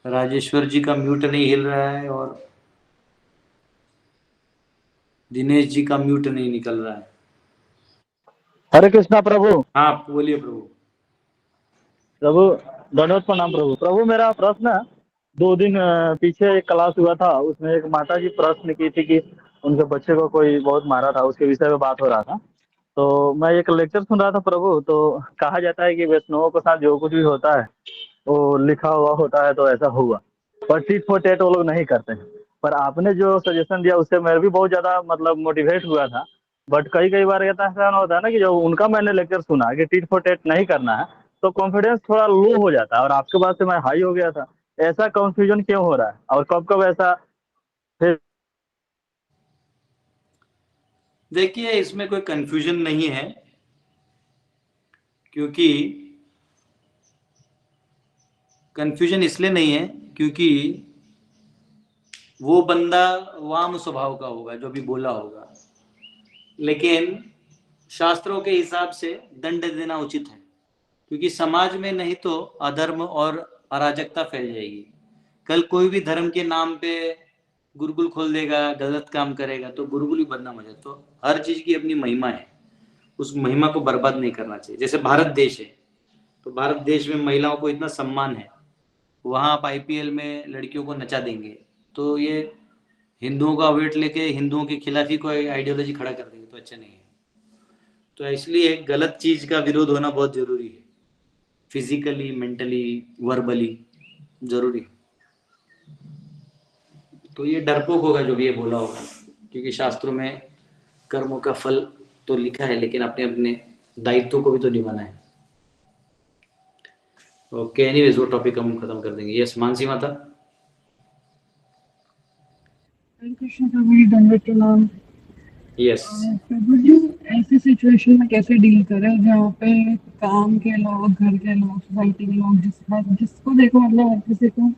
राजेश्वर जी का म्यूट नहीं हिल रहा है और दिनेश जी का म्यूट नहीं निकल रहा है। हरे कृष्णा प्रभु। हाँ बोलिए प्रभु। प्रभु दंडवत प्रणाम प्रभु। प्रभु मेरा प्रश्न 2 दिन पीछे एक क्लास हुआ था, उसमें एक माता जी प्रश्न की थी कि उनके बच्चे को कोई बहुत मारा था, उसके विषय में बात हो रहा था। तो मैं एक लेक्चर सुन रहा था प्रभु। तो कहा जाता है कि वैष्णवों के साथ जो कुछ भी होता है वो लिखा हुआ होता है, तो ऐसा हुआ, पर टिट फॉर टैट वो लोग नहीं करते हैं। पर आपने जो सजेशन दिया उससे मैं भी बहुत ज्यादा मतलब मोटिवेट हुआ था। बट कई कई बार ऐसा होता है ना कि जब उनका मैंने लेक्चर सुना कि टिट फॉर टैट नहीं करना है, तो कॉन्फिडेंस थोड़ा लो हो जाता है, और आपके बाद से मैं हाई हो गया था। ऐसा कंफ्यूजन क्यों हो रहा है, और कब कब ऐसा फिर? देखिए, इसमें कोई कंफ्यूजन नहीं है, क्योंकि कंफ्यूजन इसलिए नहीं है क्योंकि वो बंदा वाम स्वभाव का होगा जो भी बोला होगा, लेकिन शास्त्रों के हिसाब से दंड देना उचित है, क्योंकि समाज में नहीं तो अधर्म और अराजकता फैल जाएगी। कल कोई भी धर्म के नाम पे गुरुकुल खोल देगा, गलत काम करेगा, तो गुरुकुल भी बदनाम हो जाए। तो हर चीज की अपनी महिमा है, उस महिमा को बर्बाद नहीं करना चाहिए। जैसे भारत देश है, तो भारत देश में महिलाओं को इतना सम्मान है, वहां आप आईपीएल में लड़कियों को नचा देंगे तो ये हिंदुओं का वेट लेके हिंदुओं के खिलाफ ही कोई आइडियोलॉजी खड़ा कर देंगे, तो अच्छा नहीं है। तो इसलिए गलत चीज का विरोध होना बहुत जरूरी है, फिजिकली, मेंटली, वर्बली जरूरी है। तो ये डरपोक होगा जो भी ये बोला होगा, क्योंकि शास्त्रों में कर्मों का फल तो लिखा है, लेकिन अपने अपने दायित्वों को भी तो निभाना है। ओके, एनीवेज वो टॉपिक हम खत्म कर देंगे। यस मानसी माता। हरे कृष्ण प्रभु जी, दंडवत प्रणाम। यस। प्रभु जी, ऐसी सिचुएशन में कैसे डील करें जहाँ पे काम के लोग, घर के लोग, सोसाइटी के लोग, जिसको देखो मतलब हर किसी को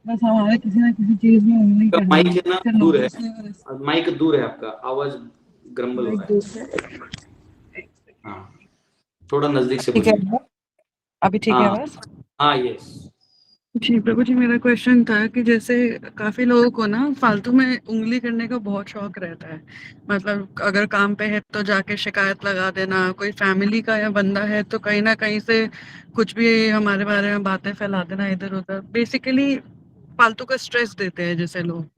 बस हमारे किसी ना किसी चीज में उंगली करनी माइक है। है ना चलो दूर है, उससे माइक दूर है आपका, आवाज ग्रम्बल हो माइक रहा है। दूर से। हाँ, थोड़ा नजदीक से ठीक है, बोलिए। अभी ठीक है हाँ आवाज? हाँ, यस। जी प्रभु जी, मेरा क्वेश्चन था कि जैसे काफी लोगों को ना फालतू में उंगली करने का बहुत शौक रहता है। मतलब अगर काम पे है तो जाके शिकायत लगा देना, कोई फैमिली का या बंदा है तो कहीं ना कहीं से कुछ भी हमारे बारे में बातें फैला देना इधर उधर। बेसिकली फालतू का स्ट्रेस देते हैं जैसे लोग।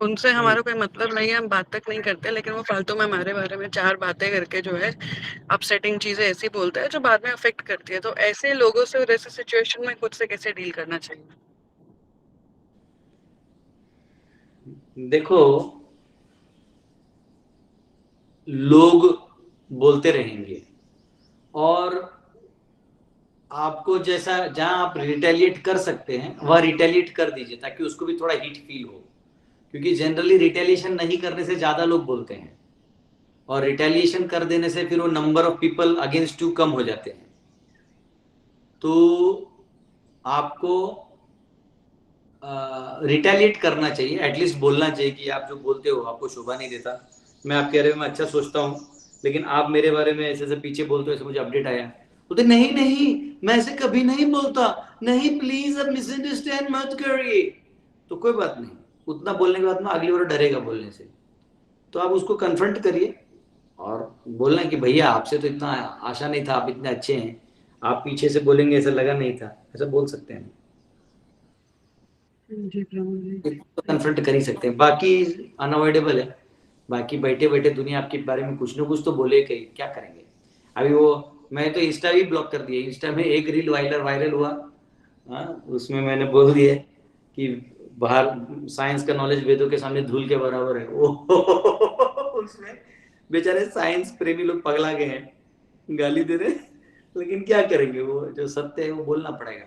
उनसे हमारा कोई मतलब नहीं है, हम बात तक नहीं करते, लेकिन वो फालतू में हमारे बारे में चार बातें करके जो है अपसेटिंग चीजें ऐसी बोलते हैं जो बाद में अफेक्ट करती है। तो ऐसे लोगों से और ऐसे सिचुएशन में खुद से कैसे डील करना चाहिए? देखो, लोग बोलते रहेंगे, और आपको जैसा जहां आप रिटेलिएट कर सकते हैं वह रिटेलिएट कर दीजिए, ताकि उसको भी थोड़ा हिट फील हो। क्योंकि जनरली रिटेलिएशन नहीं करने से ज्यादा लोग बोलते हैं, और रिटेलिएशन कर देने से फिर वो number of people against you come हो जाते हैं। तो आपको रिटेलिएट करना चाहिए, एटलीस्ट बोलना चाहिए कि आप जो बोलते हो आपको शोभा नहीं देता। मैं आपके बारे में अच्छा सोचता हूँ, लेकिन आप मेरे बारे में ऐसे ऐसे पीछे बोलते हो, ऐसे मुझे अपडेट आया। बोलते नहीं नहीं, मैं ऐसे कभी नहीं बोलता, नहीं प्लीज अब मिसअंडरस्टैंड मत करिए। तो कोई बात नहीं, उतना बोलने के बाद में अगली बार डरेगा बोलने से। तो आप उसको कन्फ्रंट करिए और बोलना कि भैया आपसे तो इतना आशा नहीं था, आप इतने अच्छे हैं, आप पीछे से बोलेंगे ऐसा लगा नहीं था, ऐसा बोल सकते हैं। जी प्रभु जी। तो कन्फ्रंट कर ही सकते हैं, बाकी अनअवॉइडेबल है। बाकी बैठे बैठे दुनिया आपके बारे में कुछ ना कुछ तो बोले, कहीं क्या करेंगे। अभी वो, मैं तो इंस्टा भी ब्लॉक कर दिया। इंस्टा में एक रील वायरल वायरल हुआ, हाँ, उसमें मैंने बोल दिया कि बाहर साइंस का नॉलेज वेदों के सामने धूल के बराबर है। वो उसमें बेचारे साइंस प्रेमी लोग पगला गए हैं, गाली दे रहे हैं। लेकिन क्या करेंगे, वो जो सत्य है वो बोलना पड़ेगा।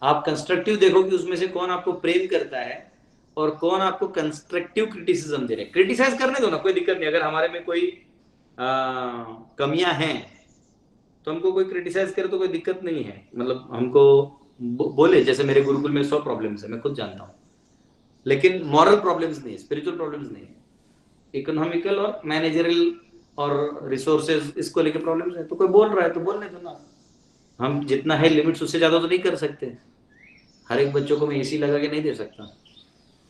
आप कंस्ट्रक्टिव देखो कि उसमें से कौन आपको प्रेम करता है और कौन आपको कंस्ट्रक्टिव क्रिटिसिज्म दे रहे हैं। क्रिटिसाइज करने दो ना, कोई दिक्कत नहीं। अगर हमारे में कोई कमियां हैं तो हमको कोई क्रिटिसाइज करे तो कोई दिक्कत नहीं है। मतलब हमको बोले, जैसे मेरे गुरुकुल में 100 प्रॉब्लम्स है, मैं खुद जानता हूँ, लेकिन मॉरल प्रॉब्लम्स नहीं है, स्पिरिचुअल प्रॉब्लम्स नहीं है। इकोनॉमिकल और मैनेजरल और रिसोर्सेज, इसको लेके प्रॉब्लम्स है। तो कोई बोल रहा है तो बोलने दो ना। हम जितना है लिमिट्स, उससे ज्यादा तो नहीं कर सकते। हर एक बच्चों को मैं एसी लगा के नहीं दे सकता।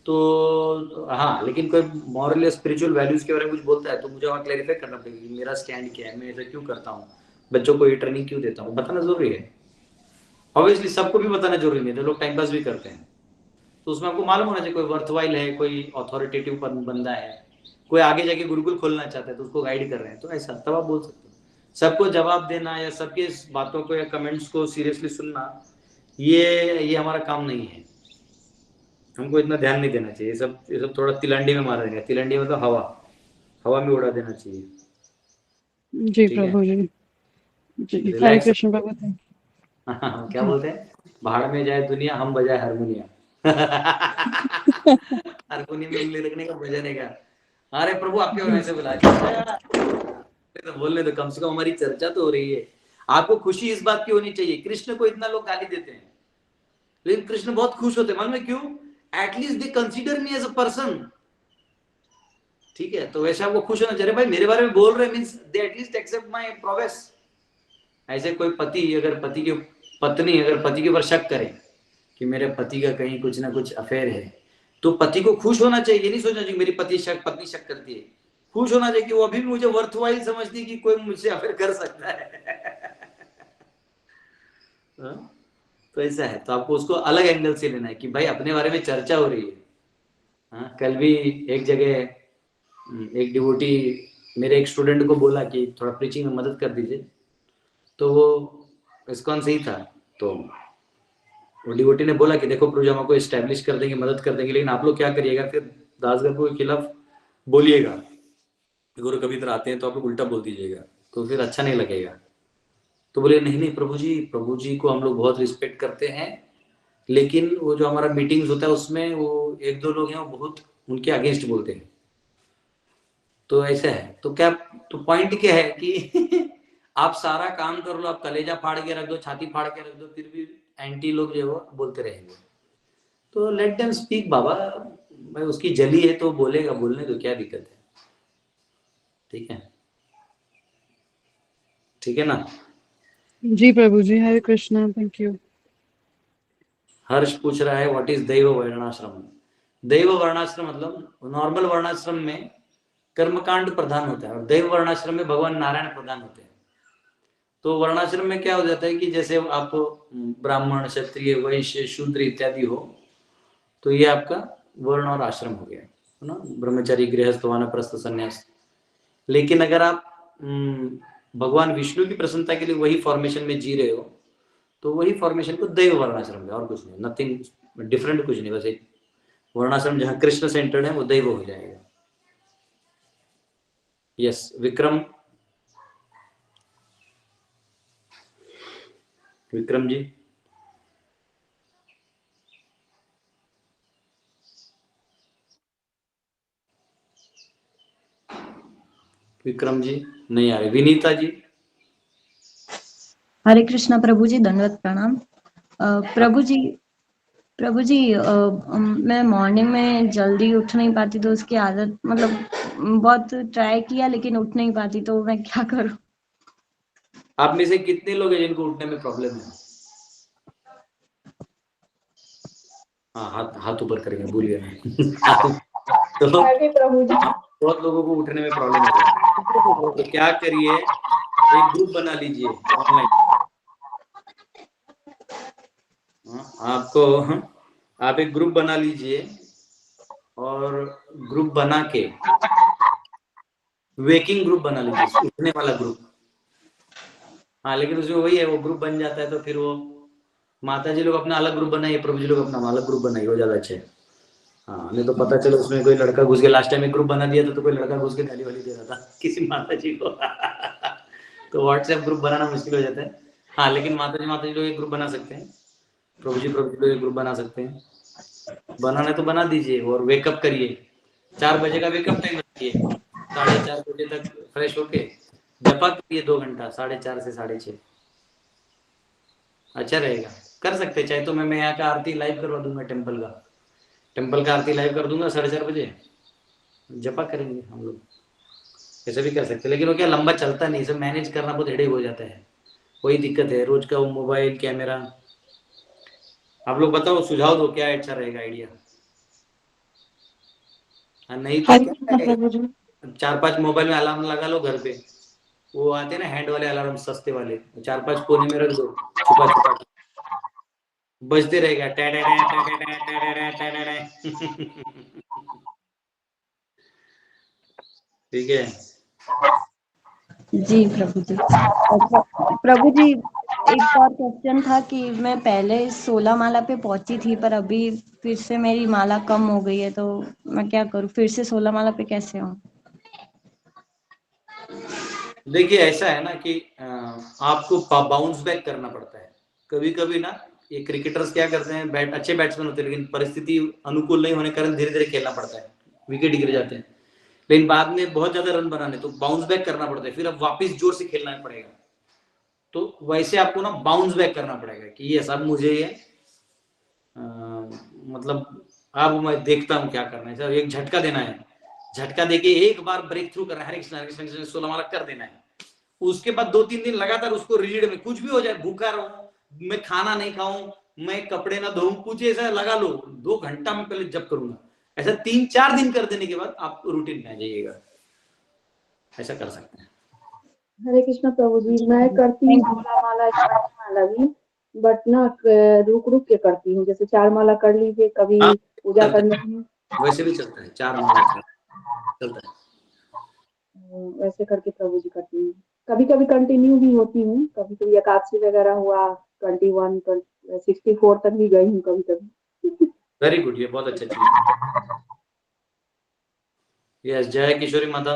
तो हाँ, लेकिन कोई मॉरल या स्पिरिचुअल वैल्यूज के बारे में कुछ बोलता है तो मुझे वहाँ क्लैरिफाई करना पड़ेगा कि मेरा स्टैंड क्या है, मैं ऐसा क्यों करता हूँ, बच्चों को ये ट्रेनिंग क्यों देता हूँ, बताना जरूरी है। ऑब्वियसली सबको भी बताना जरूरी नहीं है, तो लोग टाइम पास भी करते हैं। तो उसमें आपको मालूम होना चाहिए कोई वर्थवाइल है, कोई अथॉरिटेटिव बंदा है, कोई आगे जाके गुरुकुल खोलना चाहता है तो उसको गाइड कर रहे हैं, तो ऐसा तब आप बोल सकते हो। सबको जवाब देना या सबके बातों को या कमेंट्स को सीरियसली सुनना, ये हमारा काम नहीं है। हमको इतना ध्यान नहीं देना चाहिए। ये सब थोड़ा तिलंडी में मारा जाएगा। तिलंडी मतलब हवा, हवा में उड़ा देना चाहिए। जी ठीक है, प्रभु जी। जी हरे रिलैक्स। कृष्ण प्रभु। थैंक क्या जी। बोलते हैं, भाड़ में जाए दुनिया हम बजाए हारमोनियम। हारमोनियम में उंगली रखने का, बजाने का। अरे प्रभु आपके जी। वजह से बुला तो बोलने दो, कम से कम हमारी चर्चा तो हो रही है। आपको खुशी इस बात की होनी चाहिए, कृष्ण को इतना लोग गाली देते हैं लेकिन कृष्ण बहुत खुश होते हैं। मालूम है क्यों? At least they consider me as a person. ठीक है, तो वैसे आपको खुश होना चाहिए, भाई मेरे बारे में बोल रहे means they at least accept my progress. ऐसे कोई पति अगर पति की पत्नी अगर पति के ऊपर शक करे कि मेरे पति का कहीं कुछ ना कुछ अफेयर है, तो पति को खुश होना चाहिए। ये नहीं सोचना चाहिए मेरी पत्नी शक करती है। खुश होना चाहिए कि वो अभी भी मुझे वर्थवाइल समझती है कि कोई मुझसे अफेयर कर सकता है। हाँ? तो ऐसा है, तो आपको उसको अलग एंगल से लेना है कि भाई अपने बारे में चर्चा हो रही है। हाँ, कल भी एक जगह एक डिवोटी मेरे एक स्टूडेंट को बोला कि थोड़ा प्रीचिंग में मदद कर दीजिए, तो वो इस्कॉन से ही था। तो वो डिवोटी ने बोला कि देखो प्रभु को इस्टेब्लिश कर देंगे, मदद कर देंगे, लेकिन आप लोग क्या करिएगा, फिर दास गणपति के खिलाफ बोलिएगा। गुरु कभी तरह आते हैं तो आप लोग उल्टा बोल दीजिएगा, तो फिर अच्छा नहीं लगेगा। तो बोले नहीं नहीं प्रभु जी को हम लोग बहुत रिस्पेक्ट करते हैं, लेकिन वो जो हमारा मीटिंग्स होता है उसमें वो एक दो लोग हैं वो बहुत उनके अगेंस्ट बोलते हैं। तो ऐसा है, तो क्या, तो पॉइंट क्या है कि आप सारा काम कर लो, आप कलेजा फाड़ के रख दो, छाती फाड़ के रख दो, फिर भी एंटी लोग जो है वो बोलते रहेंगे। तो लेट देम स्पीक बाबा। मैं उसकी जली है तो बोलेगा, बोलने दो, क्या दिक्कत है। ठीक है, ठीक है ना। जी प्रभु जी, हरे कृष्णा, थैंक यू। हर्ष पूछ रहा है व्हाट इज दैव वर्णाश्रम। दैव वर्णाश्रम मतलब नॉर्मल वर्णाश्रम में कर्मकांड प्रधान होता है और दैव वर्णाश्रम में भगवान नारायण प्रधान होते हैं। तो वर्णाश्रम में क्या हो जाता है कि जैसे आप ब्राह्मण, क्षत्रिय, वैश्य, शूद्र इत्यादि हो, तो ये आपका वर्ण और आश्रम हो गया, है ना, ब्रह्मचारी, गृहस्थ, वानप्रस्थ, संन्यास। लेकिन अगर आप भगवान विष्णु की प्रसन्नता के लिए वही फॉर्मेशन में जी रहे हो, तो वही फॉर्मेशन को दैव वर्णाश्रम है, और कुछ नहीं, नथिंग डिफरेंट, कुछ नहीं, बस एक वर्णाश्रम जहां कृष्ण सेंटर्ड है वो दैव हो जाएगा। यस विक्रम, विक्रम जी। विक्रम जी नहीं आ रहे। विनीता जी। हरे कृष्णा प्रभु जी, दंडवत प्रणाम। प्रभु जी मैं मॉर्निंग में जल्दी उठ नहीं पाती, तो उसकी आदत मतलब बहुत ट्राई किया लेकिन उठ नहीं पाती, तो मैं क्या करूं? आप में से कितने लोग हैं जिनको उठने में प्रॉब्लम है? हाँ, हाथ ऊपर करेंगे, भूल गया मैं। तो प्रभु जी। बहुत लोगों को उठने में प्रॉब्लम हो रहा है, तो क्या करिए, एक ग्रुप बना लीजिए ऑनलाइन। आप एक ग्रुप बना लीजिए और ग्रुप बना के वेकिंग ग्रुप बना लीजिए, उठने वाला ग्रुप। हाँ, लेकिन उसमें वही है, वो ग्रुप बन जाता है तो फिर वो माता जी लोग अपना अलग ग्रुप बनाइए, प्रभु जी लोग अपना अलग ग्रुप बनाइए, वो ज्यादा अच्छा है। हाँ, नहीं तो पता चलो उसमें कोई लड़का घुस गया। लास्ट टाइम एक ग्रुप बना दिया तो कोई लड़का घुस के गाली वाली दे रहा था किसी माता जी को तो व्हाट्सएप ग्रुप बनाना मुश्किल हो जाता है। हाँ, लेकिन माता जी लोग एक ग्रुप बना सकते हैं, प्रभु जी लोग एक ग्रुप बना सकते हैं। बनाना तो बना दीजिए और वेकअप करिए। 4 बजे का वेकअप टाइम रखिए, 4:30 बजे तक फ्रेश होके जपा करिए 2 घंटा, 4:30 से 6:30। अच्छा रहेगा, कर सकते हैं। चाहे तो मैं यहाँ का आरती लाइव करवा दूंगा, टेम्पल का आरती लाइव कर दूंगा 4:30 बजे, जपा करेंगे हम लोग, ऐसे भी कर सकते हैं। लेकिन वो क्या लंबा चलता नहीं, सब मैनेज करना बहुत हेडेक हो जाता है, वही दिक्कत है, रोज का वो मोबाइल, कैमरा। आप लोग बताओ, सुझाव दो, क्या अच्छा रहेगा आइडिया। नहीं तो क्या है, प्रभु जी। 4-5 मोबाइल में अलार्म लगा लो घर पे, वो आते हैं ना हैंड वाले अलार्म, सस्ते वाले, 4-5 कोने में रख दो, छुपा छुपा बजते रहेगा, टे टे टे टे टे टे टे टे टे। ठीक है जी प्रभु जी। अच्छा प्रभु जी, एक और क्वेश्चन था कि मैं पहले 16 माला पे पहुंची थी, पर अभी फिर से मेरी माला कम हो गई है, तो मैं क्या करूं? फिर से 16 माला पे कैसे आऊं? देखिए, ऐसा है ना कि आपको बाउंस बैक करना पड़ता है कभी कभी ना। ये क्रिकेटर्स क्या करते हैं, अच्छे बैट्समैन होते हैं, लेकिन परिस्थिति अनुकूल नहीं होने के कारण धीरे धीरे खेलना पड़ता है, विकेट गिर जाते हैं, लेकिन बाद में बहुत ज्यादा रन बनाने तो बाउंस बैक करना पड़ता है, फिर अब वापस जोर से खेलना पड़ेगा। तो वैसे आपको ना बाउंस बैक करना पड़ेगा कि ये सब मुझे ये मतलब अब मैं देखता हूँ क्या करना है, एक झटका देना है, झटका देके एक बार ब्रेक थ्रू करना है, हरे कृष्ण हरे कृष्ण 16 माला कर देना है। उसके बाद 2-3 दिन लगातार उसको रिजिड में, कुछ भी हो जाए, भूखा रहूं, मैं खाना नहीं खाऊं, मैं कपड़े ना धोऊं, कुछ ऐसा लगा लो, 2 घंटा में पहले जब करूंगा, ऐसा 3-4 दिन कर देने के बाद आप रूटीन में आ जाइएगा, ऐसा कर सकते हैं। हरे कृष्ण प्रभु जी, मैं करती हूँ 16 माला 18 माला भी, बट ना रुक रुक के करती हूँ। जैसे 4 माला कर लीजिए, कभी हाँ, पूजा करने में वैसे भी चलता है, 4 माला चलता है। वैसे करके प्रभु जी करती हूँ। कभी कभी कंटिन्यू भी होती हूँ, कभी कभी एकादशी वगैरह हुआ, 21 64 तक भी गई हूँ कभी कभी। वेरी गुड, ये बहुत अच्छा चीज। यस, जय किशोरी माता।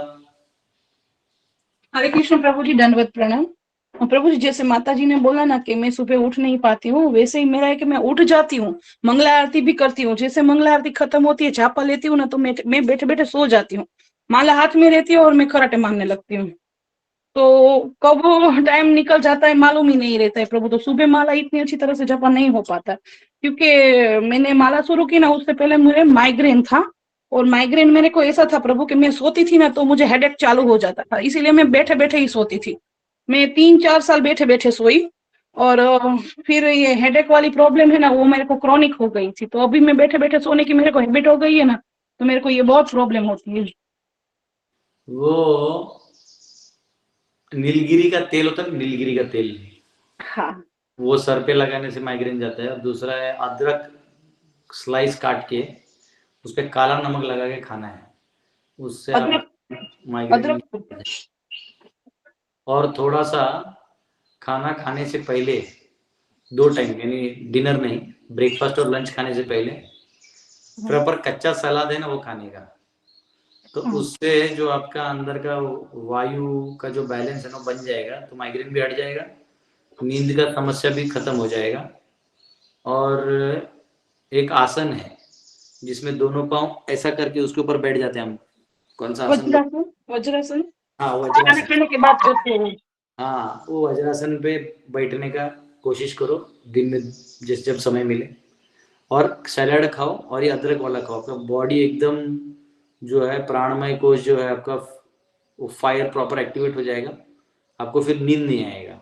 हरे कृष्ण प्रभु जी, दंडवत प्रणाम। प्रभु जी, जैसे माता जी ने बोला ना कि मैं सुबह उठ नहीं पाती हूँ, वैसे ही मेरा है कि मैं उठ जाती हूँ, मंगला आरती भी करती हूँ। जैसे मंगला आरती खत्म होती है, झापा लेती हूँ ना, तो मैं बैठे बैठे सो जाती हूँ, माला हाथ में रहती है और मैं खराटे मारने लगती हूँ। तो कब टाइम निकल जाता है मालूम ही नहीं रहता है प्रभु। तो सुबह माला इतनी अच्छी तरह से जपा नहीं हो पाता, क्योंकि मैंने माला शुरू की ना, उससे पहले मुझे माइग्रेन था, और माइग्रेन मेरे को ऐसा था प्रभु कि मैं सोती थी ना तो मुझे हेडेक चालू हो जाता था, इसीलिए मैं बैठे बैठे ही सोती थी। मैं 3-4 साल बैठे बैठे सोई, और फिर ये हेडेक वाली प्रॉब्लम है ना, वो मेरे को क्रॉनिक हो गई थी। तो अभी मैं बैठे बैठे सोने की मेरे को हैबिट हो गई है ना, तो मेरे को ये बहुत प्रॉब्लम होती है। वो नीलगिरी का तेल होता है, नीलगिरी का तेल, हाँ वो सर पे लगाने से माइग्रेन जाता है। और दूसरा है अदरक स्लाइस काट के उस पे काला नमक लगा के खाना है, उससे आप अदरक माइग्रेन। अदरक और थोड़ा सा खाना खाने से पहले 2 टाइम, यानी डिनर नहीं, ब्रेकफास्ट और लंच खाने से पहले प्रॉपर कच्चा सलाद है ना वो खाने का। तो उससे जो आपका अंदर का वायु का जो बैलेंस है ना बन जाएगा, तो माइग्रेन भी हट जाएगा, नींद का समस्या भी खत्म हो जाएगा। और एक आसन है जिसमें दोनों पाँव ऐसा करके उसके ऊपर बैठ जाते हैं हम। कौन सा आसन? वज्रासन, वज्रासन हाँ खाना वज्रासन। खाने के बाद करते हैं। हाँ वो वज्रासन पे बैठने का कोशिश करो दिन में जब समय मिले, और सैलड खाओ और ये अदरक वाला खाओ। आपका बॉडी एकदम जो है प्राणमय कोश जो है आपका, वो फायर प्रॉपर एक्टिवेट हो जाएगा, आपको फिर नींद नहीं आएगा।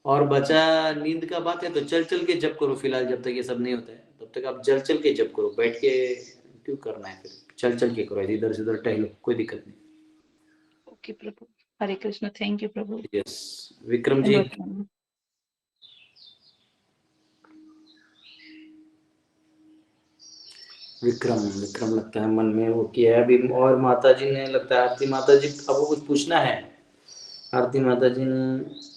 और बचा नींद का बात है तो चल चल के जप करो फिलहाल, जब तक ये सब नहीं होता है तब तक आप चल चल के जप करो, बैठ के क्यों करना है, फिर चल चल के करो, इधर से उधर टहलो, कोई दिक्कत नहीं। Okay Prabhu, Hare Krishna, thank you Prabhu. Yes Vikram ji. Vikram Vikram लगता है मन में वो किया है अभी। और माता जी ने लगता है, आरती माता जी आपको कुछ पूछना है? आरती माता जी ने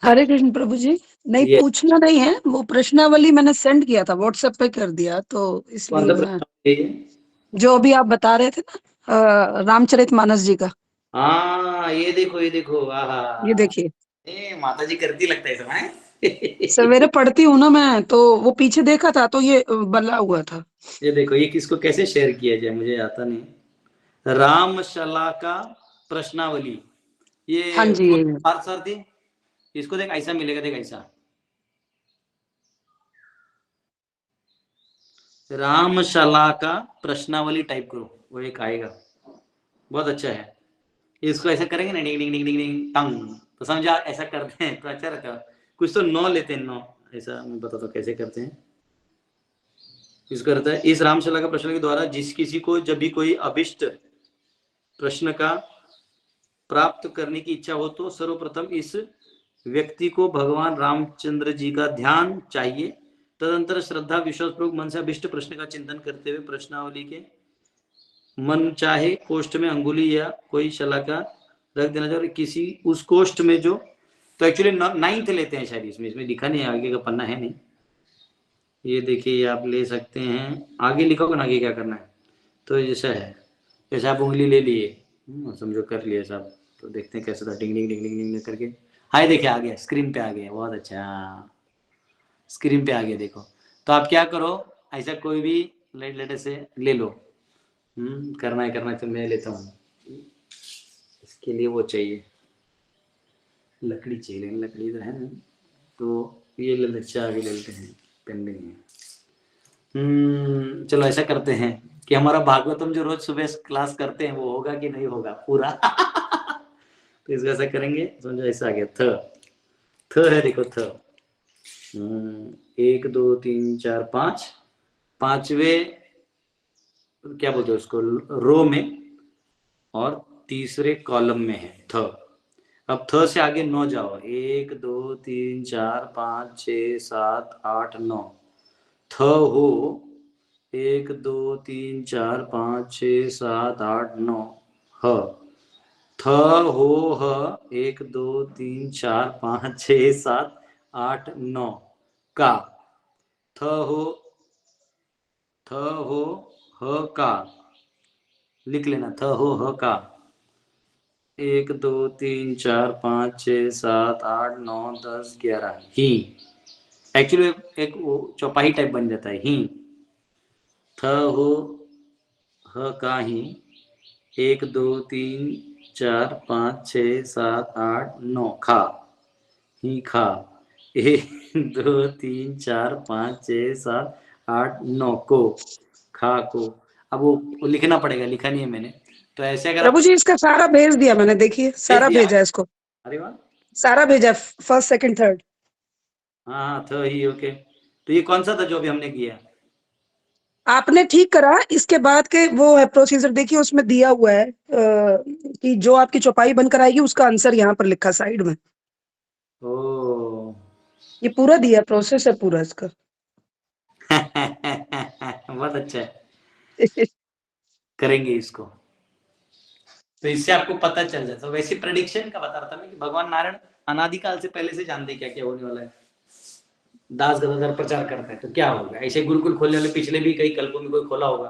हरे कृष्ण प्रभु जी। नहीं ये पूछना नहीं है, वो प्रश्नावली मैंने सेंड किया था, व्हाट्सएप पे कर दिया, तो कौन इसलिए सा मैं, प्रश्न है ये? जो अभी आप बता रहे थे ना, रामचरितमानस जी का, हाँ ये देखो आहा, ये देखिए। ए माता जी करती लगता है समय। सवेरे पढ़ती हूँ ना मैं, तो वो पीछे देखा था तो ये बला हुआ था। ये देखो, ये किसको कैसे शेयर किया जाए, मुझे आता नहीं। रामशला का प्रश्नावली, हाँ ये जी। थी। इसको देख ऐसा मिलेगा, देख ऐसा, रामशला का प्रश्नावली टाइप करो, वो एक आएगा, बहुत अच्छा है। इसको ऐसा करेंगे ना, डिंग डिंग डिंग डिंग डिंग टंग, तो समझा ऐसा करते हैं तो अच्छा रहता है। कुछ तो नौ लेते हैं, नौ, ऐसा मैं बताता हूँ कैसे करते हैं। इसको करता है, इस रामशला का प्रश्न के द्वारा जिस किसी को जब भी कोई अभिष्ट प्रश्न का प्राप्त करने की इच्छा हो तो सर्वप्रथम इस व्यक्ति को भगवान रामचंद्र जी का ध्यान चाहिए। तदंतर श्रद्धा विश्वासपूर्वक मन से अभिष्ट प्रश्न का चिंतन करते हुए प्रश्नावली के मन चाहे कोष्ठ में अंगुली या कोई शलाका रख देना चाहिए। किसी उस कोष्ठ में जो, तो एक्चुअली 9th लेते हैं शायद, इसमें लिखा नहीं है, आगे का पन्ना है नहीं। ये देखिए, ये आप ले सकते हैं, आगे लिखा होगा ना आगे क्या करना है। तो जैसा है, जैसे आप उंगली ले लिए, समझो कर लिए सब, तो देखते हैं कैसे था, डिंग डिंग डिंग डिंग डिंग करके। हाँ देखिए आ गया, स्क्रीन पे आ गया, बहुत अच्छा, स्क्रीन पे आ गया देखो। तो आप क्या करो, ऐसा कोई भी लेटर से ले लो, करना है तो मैं लेता हूँ। इसके लिए वो चाहिए, लकड़ी चाहिए, लेकिन लकड़ी इधर है ना, तो ये ले लेते, आगे ले लेते हैं, पेंडिंग है। चलो ऐसा करते हैं कि हमारा भागवतम जो रोज सुबह क्लास करते हैं वो होगा कि नहीं होगा पूरा। तो इसको ऐसा करेंगे, समझो ऐसा आ गया, थ है देखो, थ 1 2 3 4 5, 5वें क्या बोलते हैं उसको, रो में, और तीसरे कॉलम में है थ। अब थ से आगे 9 जाओ, 1 2 3 4 5 6 7 8 9, थ हो 1 2 3 4 5 6 7 8 9, ह थ हो ह 1 2 3 4 5 6 7 8 9, का थ हो ह का, लिख लेना, थ हो ह का, 1 2 3 4 5 6 7 8 9 10 11, ही। एक्चुअली एक वो चौपाई टाइप बन जाता है, ही, थ हो ह का, ही 1 2 3 4 5 6 7 8 9, खा, ही खा, 1 2 3 4 5 6 7 8 9, को, खा को। अब वो लिखना पड़ेगा, लिखा नहीं है मैंने, तो ऐसे अगर आप प्रभु जी इसका सारा भेज दिया मैंने, देखिए भेज सारा दिया। भेजा है इसको। अरे वाह, सारा भेजा, फर्स्ट सेकंड थर्ड। हाँ था ही, ओके। तो ये कौन सा था जो अभी हमने किया? आपने ठीक करा, इसके बाद के वो है प्रोसीजर, देखिए उसमें दिया हुआ है कि जो आपकी चौपाई बनकर आएगी उसका आंसर यहाँ पर लिखा साइड में। ओ ये पूरा दिया, प्रोसेस है पूरा इसका। बहुत अच्छा है, करेंगे इसको। तो इससे आपको पता चल जाता। वैसे प्रेडिक्शन का बता रहा था मैं कि भगवान नारायण अनादिकाल से पहले से जानते क्या क्या होने वाला है। दास गदाधर प्रचार करता है तो क्या होगा, ऐसे गुरुकुल खोलने वाले पिछले भी कई कल्पों में कोई खोला होगा।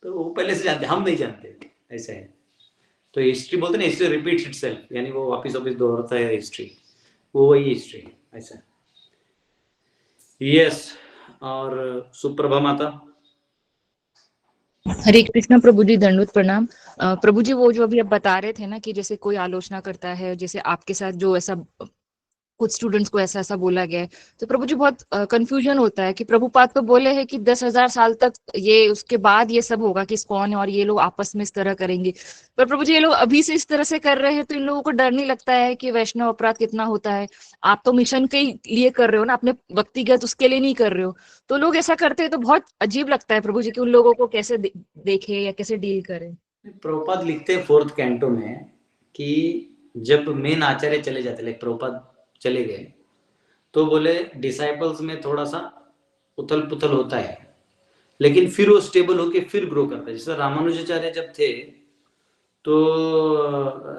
तो वो पहले से जानते, हम नहीं जानते, ऐसा है। तो हिस्ट्री बोलते ना, हिस्ट्री रिपीट्स इटसेल्फ, यानी वो वापिस वापिस दोहराता है हिस्ट्री, वो वही हिस्ट्री है, ऐसा। यस। और सुप्रभा माता। हरे कृष्णा प्रभु जी, दंडवत प्रणाम। प्रभु जी, वो जो अभी आप बता रहे थे ना कि जैसे कोई आलोचना करता है, जैसे आपके साथ जो ऐसा कुछ स्टूडेंट्स को ऐसा ऐसा बोला गया है, तो प्रभु जी बहुत कंफ्यूजन होता है कि प्रभुपाद तो बोले हैं कि 10,000 साल तक ये, उसके बाद ये सब होगा कि कौन है और ये लोग आपस में इस तरह करेंगे। पर प्रभु जी, ये लोग अभी से इस तरह से कर रहे हैं तो इन लोगों को डर नहीं लगता है कि वैष्णव अपराध कितना होता है? आप तो मिशन के लिए कर रहे हो ना, अपने व्यक्तिगत उसके लिए नहीं कर रहे हो। तो लोग ऐसा करते हैं तो बहुत अजीब लगता है प्रभु जी कि उन लोगों को कैसे देखे या कैसे डील करें। प्रभुपाद लिखते हैं 4th कैंटो में कि जब मेन आचार्य चले जाते, लाइक प्रभुपाद चले गए, तो बोले डिसाइपल्स में थोड़ा सा उथल पुथल होता है, लेकिन फिर वो स्टेबल होके फिर ग्रो करता है। जैसे रामानुजाचार्य जब थे, तो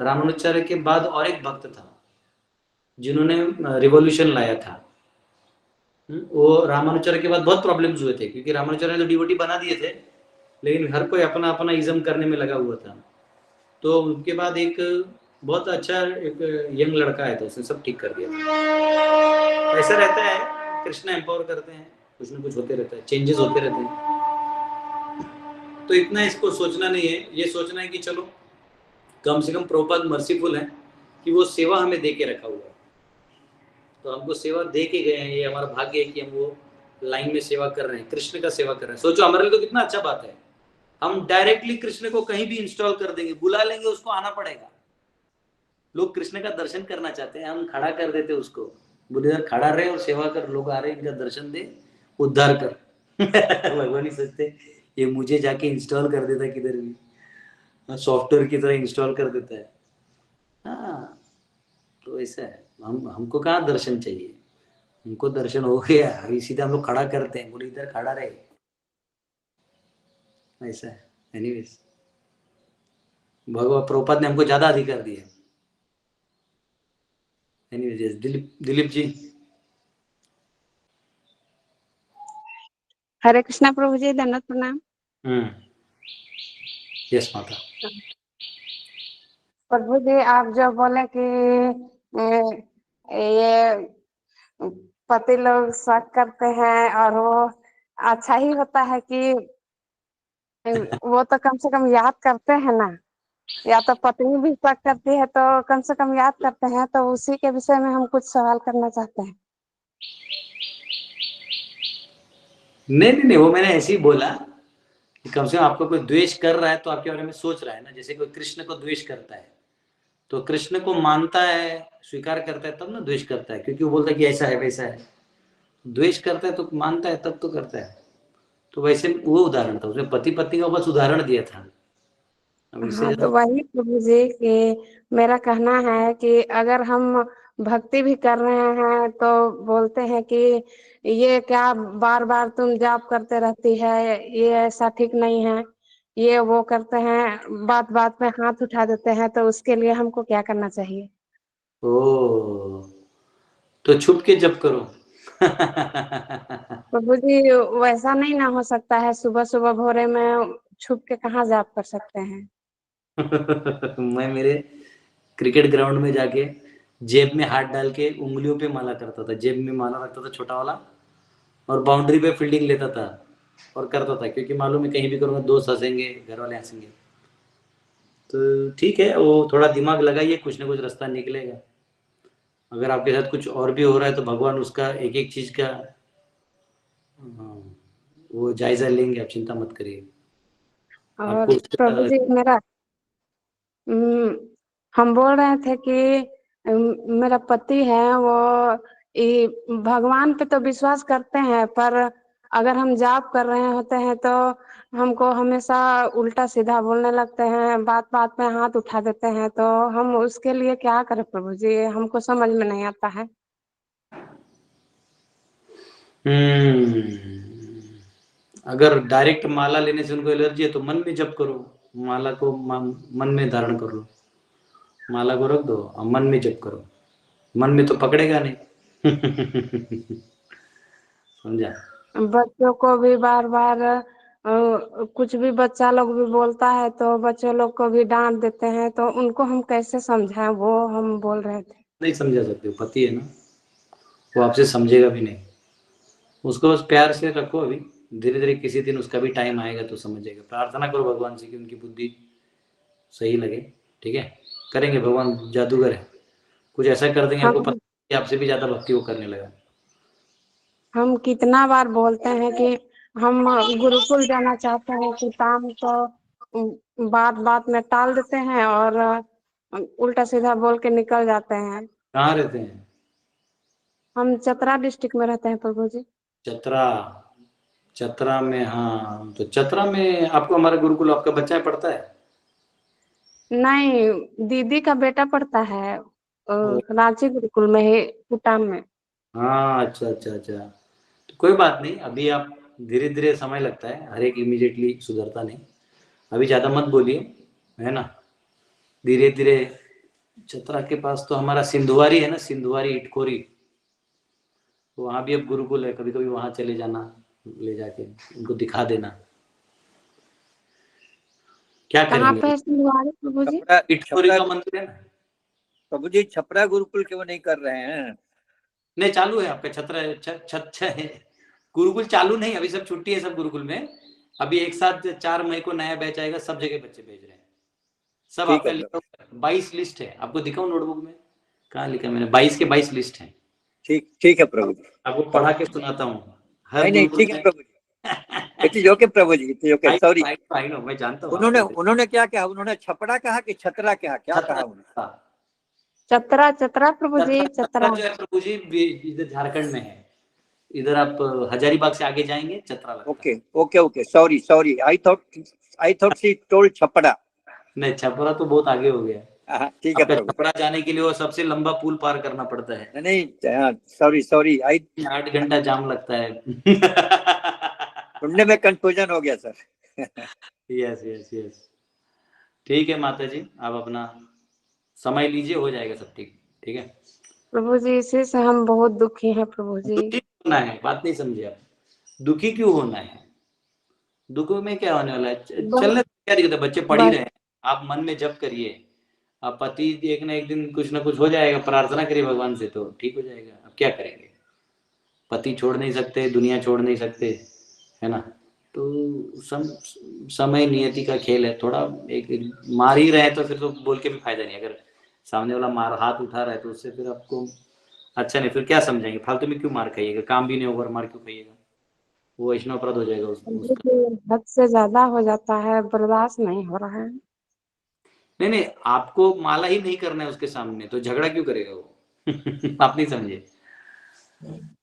रामानुजाचार्य के बाद और एक भक्त था जिन्होंने रिवॉल्यूशन लाया था। वो रामानुजाचार्य के बाद बहुत प्रॉब्लम्स हुए थे, क्योंकि रामानुजाचार्य ने तो डिवोटी बना दिए थे, लेकिन हर कोई अपना अपना इज्म करने में लगा हुआ था। तो उनके बाद एक बहुत अच्छा एक यंग लड़का है, तो उसने सब ठीक कर दिया। ऐसा रहता है, कृष्णा एम्पावर करते हैं, कुछ ना कुछ होते रहता है, चेंजेस होते रहते हैं। तो इतना इसको सोचना नहीं है, ये सोचना है कि चलो कम से कम प्रभुपाद मर्सीफुल है कि वो सेवा हमें दे के रखा हुआ है, तो हमको सेवा दे के गए हैं। ये हमारा भाग्य है कि हम वो लाइन में सेवा कर रहे हैं, कृष्ण का सेवा कर रहे हैं। सोचो हमारे लिए तो कितना अच्छा बात है, हम डायरेक्टली कृष्ण को कहीं भी इंस्टॉल कर देंगे, बुला लेंगे, उसको आना पड़ेगा। लोग कृष्ण का दर्शन करना चाहते हैं, हम खड़ा कर देते उसको, बोले इधर खड़ा रहे और सेवा कर, लोग आ रहे हैं, इनका दर्शन दे, उद्धार कर। भगवान ही सोचते ये मुझे जाके इंस्टॉल कर देता किधर भी, सॉफ्टवेयर की तरह इंस्टॉल कर देता है। हाँ, तो ऐसा है, हमको कहाँ दर्शन चाहिए, हमको दर्शन हो गया, अभी सीधा हम लोग खड़ा करते हैं, बोले इधर खड़ा रहे, ऐसा है। एनीवेज, भगवान प्रभुपाद ने हमको ज्यादा अधिकार दिया। एनीवेज, दिलीप जी। हरे कृष्णा प्रभु जी, दंडवत प्रणाम। यस माता। प्रभु जी, आप जो बोले कि ये पति लोग शक करते हैं और वो अच्छा ही होता है कि वो तो कम से कम याद करते हैं ना, या तो पत्नी भी शक करती है तो कम से कम याद करते हैं। तो उसी के विषय में हम कुछ सवाल करना चाहते हैं। नहीं, वो मैंने ऐसे ही बोला कि कम से कम आपको कोई द्वेष कर रहा है तो आपके बारे में सोच रहा है ना। जैसे कोई कृष्ण को द्वेष करता है तो कृष्ण को मानता है, स्वीकार करता है, तब ना द्वेष करता है, क्योंकि वो बोलता है कि ऐसा है वैसा है। द्वेष करता है तो मानता है, तब तो करता है। तो वैसे वो उदाहरण था, उसमें पति पत्नी का बस उदाहरण दिया था। हाँ, तो वही प्रभु जी कि मेरा कहना है कि अगर हम भक्ति भी कर रहे हैं तो बोलते हैं कि ये क्या बार बार तुम जाप करते रहती है, ये ऐसा ठीक नहीं है, ये वो करते हैं, बात बात में हाथ उठा देते हैं, तो उसके लिए हमको क्या करना चाहिए? ओ, तो छुप के जप करो। प्रभु जी, वैसा नहीं ना हो सकता है, सुबह सुबह भोरे में छुप के कहाँ जाप कर सकते हैं? मैं मेरे क्रिकेट ग्राउंड में जाके जेब में हाथ डाल के उंगलियों पे माला करता था, जेब में माला रखता था छोटा वाला, और बाउंड्री पे फील्डिंग लेता था और करता था, क्योंकि मालूम है कहीं भी करूँगा दोस्त हंसेंगे, घर वाले हंसेंगे। तो ठीक है, वो थोड़ा दिमाग लगाइए, कुछ ना कुछ रास्ता निकलेगा। अगर आपके साथ कुछ और भी हो रहा है तो भगवान उसका एक एक चीज का वो जायजा लेंगे, आप चिंता मत करिए। और आपको प्रभु जी, मेरा हम बोल रहे थे कि मेरा पति है वो ये भगवान पे तो विश्वास करते हैं, पर अगर हम जाप कर रहे होते हैं तो हमको हमेशा उल्टा सीधा बोलने लगते हैं, बात बात में हाथ उठा देते हैं, तो हम उसके लिए क्या करें प्रभु जी, हमको समझ में नहीं आता है। अगर डायरेक्ट माला लेने से उनको एलर्जी है तो मन में जप करो, माला को मन में धारण कर लो, माला को रख दो और मन में जप करो, मन में तो पकड़ेगा नहीं। समझा? बच्चों को भी बार बार कुछ भी बच्चा लोग भी बोलता है तो बच्चों लोग को भी डांट देते हैं, तो उनको हम कैसे समझाएं, वो हम बोल रहे थे। नहीं समझा सकते हो, पति है ना, वो आपसे समझेगा भी नहीं, उसको बस प्यार से रखो। अभी धीरे धीरे किसी दिन उसका भी टाइम आएगा तो समझेगा। प्रार्थना करो भगवान से कि उनकी बुद्धि सही लगे, ठीक है? करेंगे, भगवान जादूगर है, कुछ ऐसा कर देंगे आपको पता कि आपसे भी ज्यादा भक्ति वो करने लगा। हम कितना बार बोलते हैं कि हम गुरुकुल जाना चाहते हैं, कि काम तो बात बात में टाल देते हैं और उल्टा सीधा बोल के निकल जाते हैं। कहाँ रहते हैं? हम चतरा डिस्ट्रिक्ट में रहते हैं प्रभु जी। चतरा में? हाँ, तो चतरा में आपको हमारा गुरुकुल, आपका बच्चा पढ़ता है? नहीं, दीदी का बेटा पढ़ता है रांची गुरुकुल में ही, भूटान में। हाँ, अच्छा अच्छा अच्छा, तो कोई बात नहीं, अभी आप धीरे धीरे, समय लगता है, हर एक इमीडिएटली सुधरता नहीं, अभी ज़्यादा मत बोलिए, है ना, धीरे धीरे। चतरा के पास तो हमारा सिंधुवारी है ना, सिंधुवारी इटखोरी, तो वहाँ भी अब गुरुकुल है, कभी कभी वहाँ चले जाना, ले जाके उनको दिखा देना। क्या कहाँ करेंगे? पे है सिंधुवाड़ी प्रभु जी? इटखोरी का मंदिर है ना प्रभु जी। छपरा गुरुकुल क्यों नहीं कर रहे हैं? नहीं, चालू है आपका छत्र है, गुरुकुल चालू नहीं, अभी सब छुट्टी है सब गुरुकुल में। अभी एक साथ 4 मई को नया बैच आएगा, सब जगह बच्चे भेज रहे हैं, सब आपका लिखा हुआ है, 22 लिस्ट है, आपको दिखाऊं नोटबुक में, कहाँ लिखा मैंने, 22 के 22 लिस्ट है। ठीक है प्रभु जी, आपको पढ़ा के सुनाता हूँ हर नहीं ठीक है Prabhu ji, it is okay Prabhu ji, it is okay, sorry. I know, मैं जानता हूँ। उन्होंने क्या कहा, उन्होंने छपड़ा कहा कि छतरा कहा, क्या कहा उन्होंने? चतरा, चतरा प्रभु जी, चतरा जो है प्रभु जी, इधर झारखंड में है, इधर आप हजारीबाग से आगे जाएंगे, चतरा लगता है। Okay okay, sorry, I thought she told Chhapra. नहीं, छपरा तो बहुत आगे हो गया। ठीक है प्रभु। छपरा जाने के लिए वो सबसे लंबा पुल पार करना पड़ता है। नहीं, सॉरी, 8 घंटा जाम लगता है। सुनने में कंफ्यूजन हो गया सर। यस, ठीक है माता जी, आप अपना समय लीजिए, हो जाएगा सब ठीक है प्रभु जी। इसी से हम बहुत दुखी हैं प्रभु जी। दुखी होना है, बात नहीं समझे आप, दुखी क्यों होना है? दुख में क्या होने वाला है? चलने क्या दिक्कत है, बच्चे पढ़ ही रहे हैं, आप मन में जप करिए, आप पति एक ना एक दिन कुछ ना कुछ हो जाएगा, प्रार्थना करिए भगवान से तो ठीक हो जाएगा। अब क्या करेंगे, पति छोड़ नहीं सकते, दुनिया छोड़ नहीं सकते, है ना, तो समय नियति का खेल है, थोड़ा एक मार ही रहे तो फिर तो बोल के भी फायदा नहीं, अगर सामने वाला हाथ उठा रहा है तो उससे फिर आपको अच्छा नहीं, फिर क्या समझाएंगे, फालतू में क्यों मार खाइएगा, काम भी नहीं होगा, मार क्यों खाइएगा, वो वैष्णव अपराध हो जाएगा उसका। हद से ज्यादा हो जाता है, बर्दाश्त नहीं हो रहा है। नहीं, आपको माला ही नहीं करना है उसके सामने, तो झगड़ा क्यों करेगा वो? आप नहीं समझे।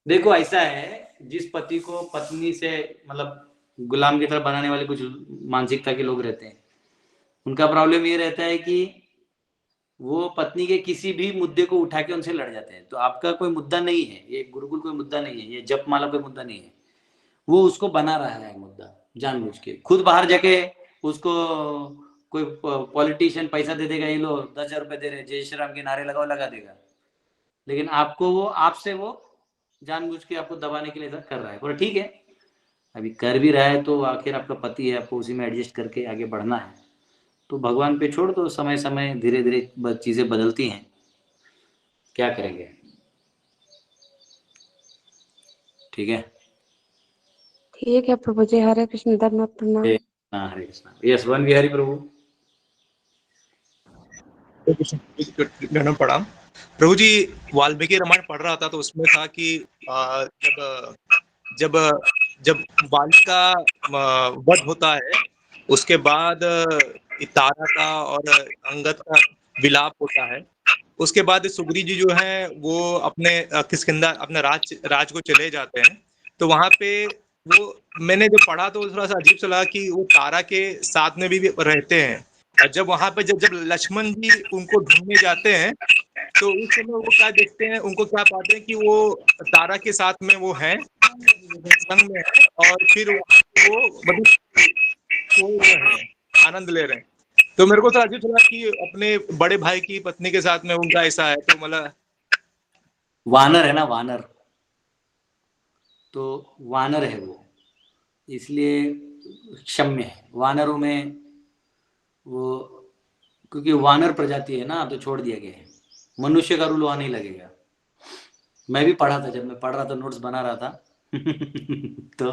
देखो ऐसा है, जिस पति को पत्नी से मतलब गुलाम की तरह बनाने वाले कुछ मानसिकता के लोग रहते हैं, उनका प्रॉब्लम ये रहता है कि वो पत्नी के किसी भी मुद्दे को उठा के उनसे लड़ जाते हैं। तो आपका कोई मुद्दा नहीं है, ये गुरुकुल कोई मुद्दा नहीं है, ये जप माला कोई मुद्दा नहीं है, वो उसको बना रहा है मुद्दा जानबूझ के। खुद बाहर जाके उसको कोई पॉलिटिशियन पैसा दे देगा, ये लो 10,000 रुपए दे रहे, जय श्री राम के नारे लगाओ, लगा देगा, लेकिन आपको वो आपसे वो जानबूझ के आपको दबाने के लिए ऐसा कर रहा है। पर ठीक है, अभी कर भी रहा है तो आखिर आपका पति है, आपको उसी में एडजस्ट करके आगे बढ़ना है, तो भगवान पे छोड़ दो, समय समय धीरे धीरे चीजें बदलती हैं, क्या करेंगे, ठीक है। ठीक है प्रभु जी, हरे कृष्ण, धन्यवाद, प्रणाम। हरे कृष्ण। यस, वन विहारी प्रभु। प्रणाम प्रभु जी। वाल्मीकि रामायण पढ़ रहा था तो उसमें था कि जब बाली का वध होता है, उसके बाद तारा का और अंगद का विलाप होता है। उसके बाद सुग्री जी जो है वो अपने किष्किंधा अपने राज को चले जाते हैं। तो वहां पे वो मैंने जो पढ़ा तो थोड़ा सा अजीब सा लगा कि वो तारा के साथ में भी रहते हैं। और जब वहां पे जब लक्ष्मण जी उनको ढूंढने जाते हैं तो उस समय वो क्या देखते हैं, उनको क्या पाते हैं कि वो तारा के साथ में वो हैं, संग में है, और फिर वो मतलब सो रहे हैं, आनंद ले रहे हैं। तो मेरे को तो अजीब लगा कि अपने बड़े भाई की पत्नी के साथ में उनका ऐसा है। तो मतलब वानर है ना, वानर, तो वानर है वो, इसलिए क्षम्य है। वानरों में वो, क्योंकि वानर प्रजाति है ना, तो छोड़ दिया गया है। मनुष्य का रूल वहां नहीं लगेगा। मैं भी पढ़ा था, जब मैं पढ़ रहा था, नोट्स बना रहा था तो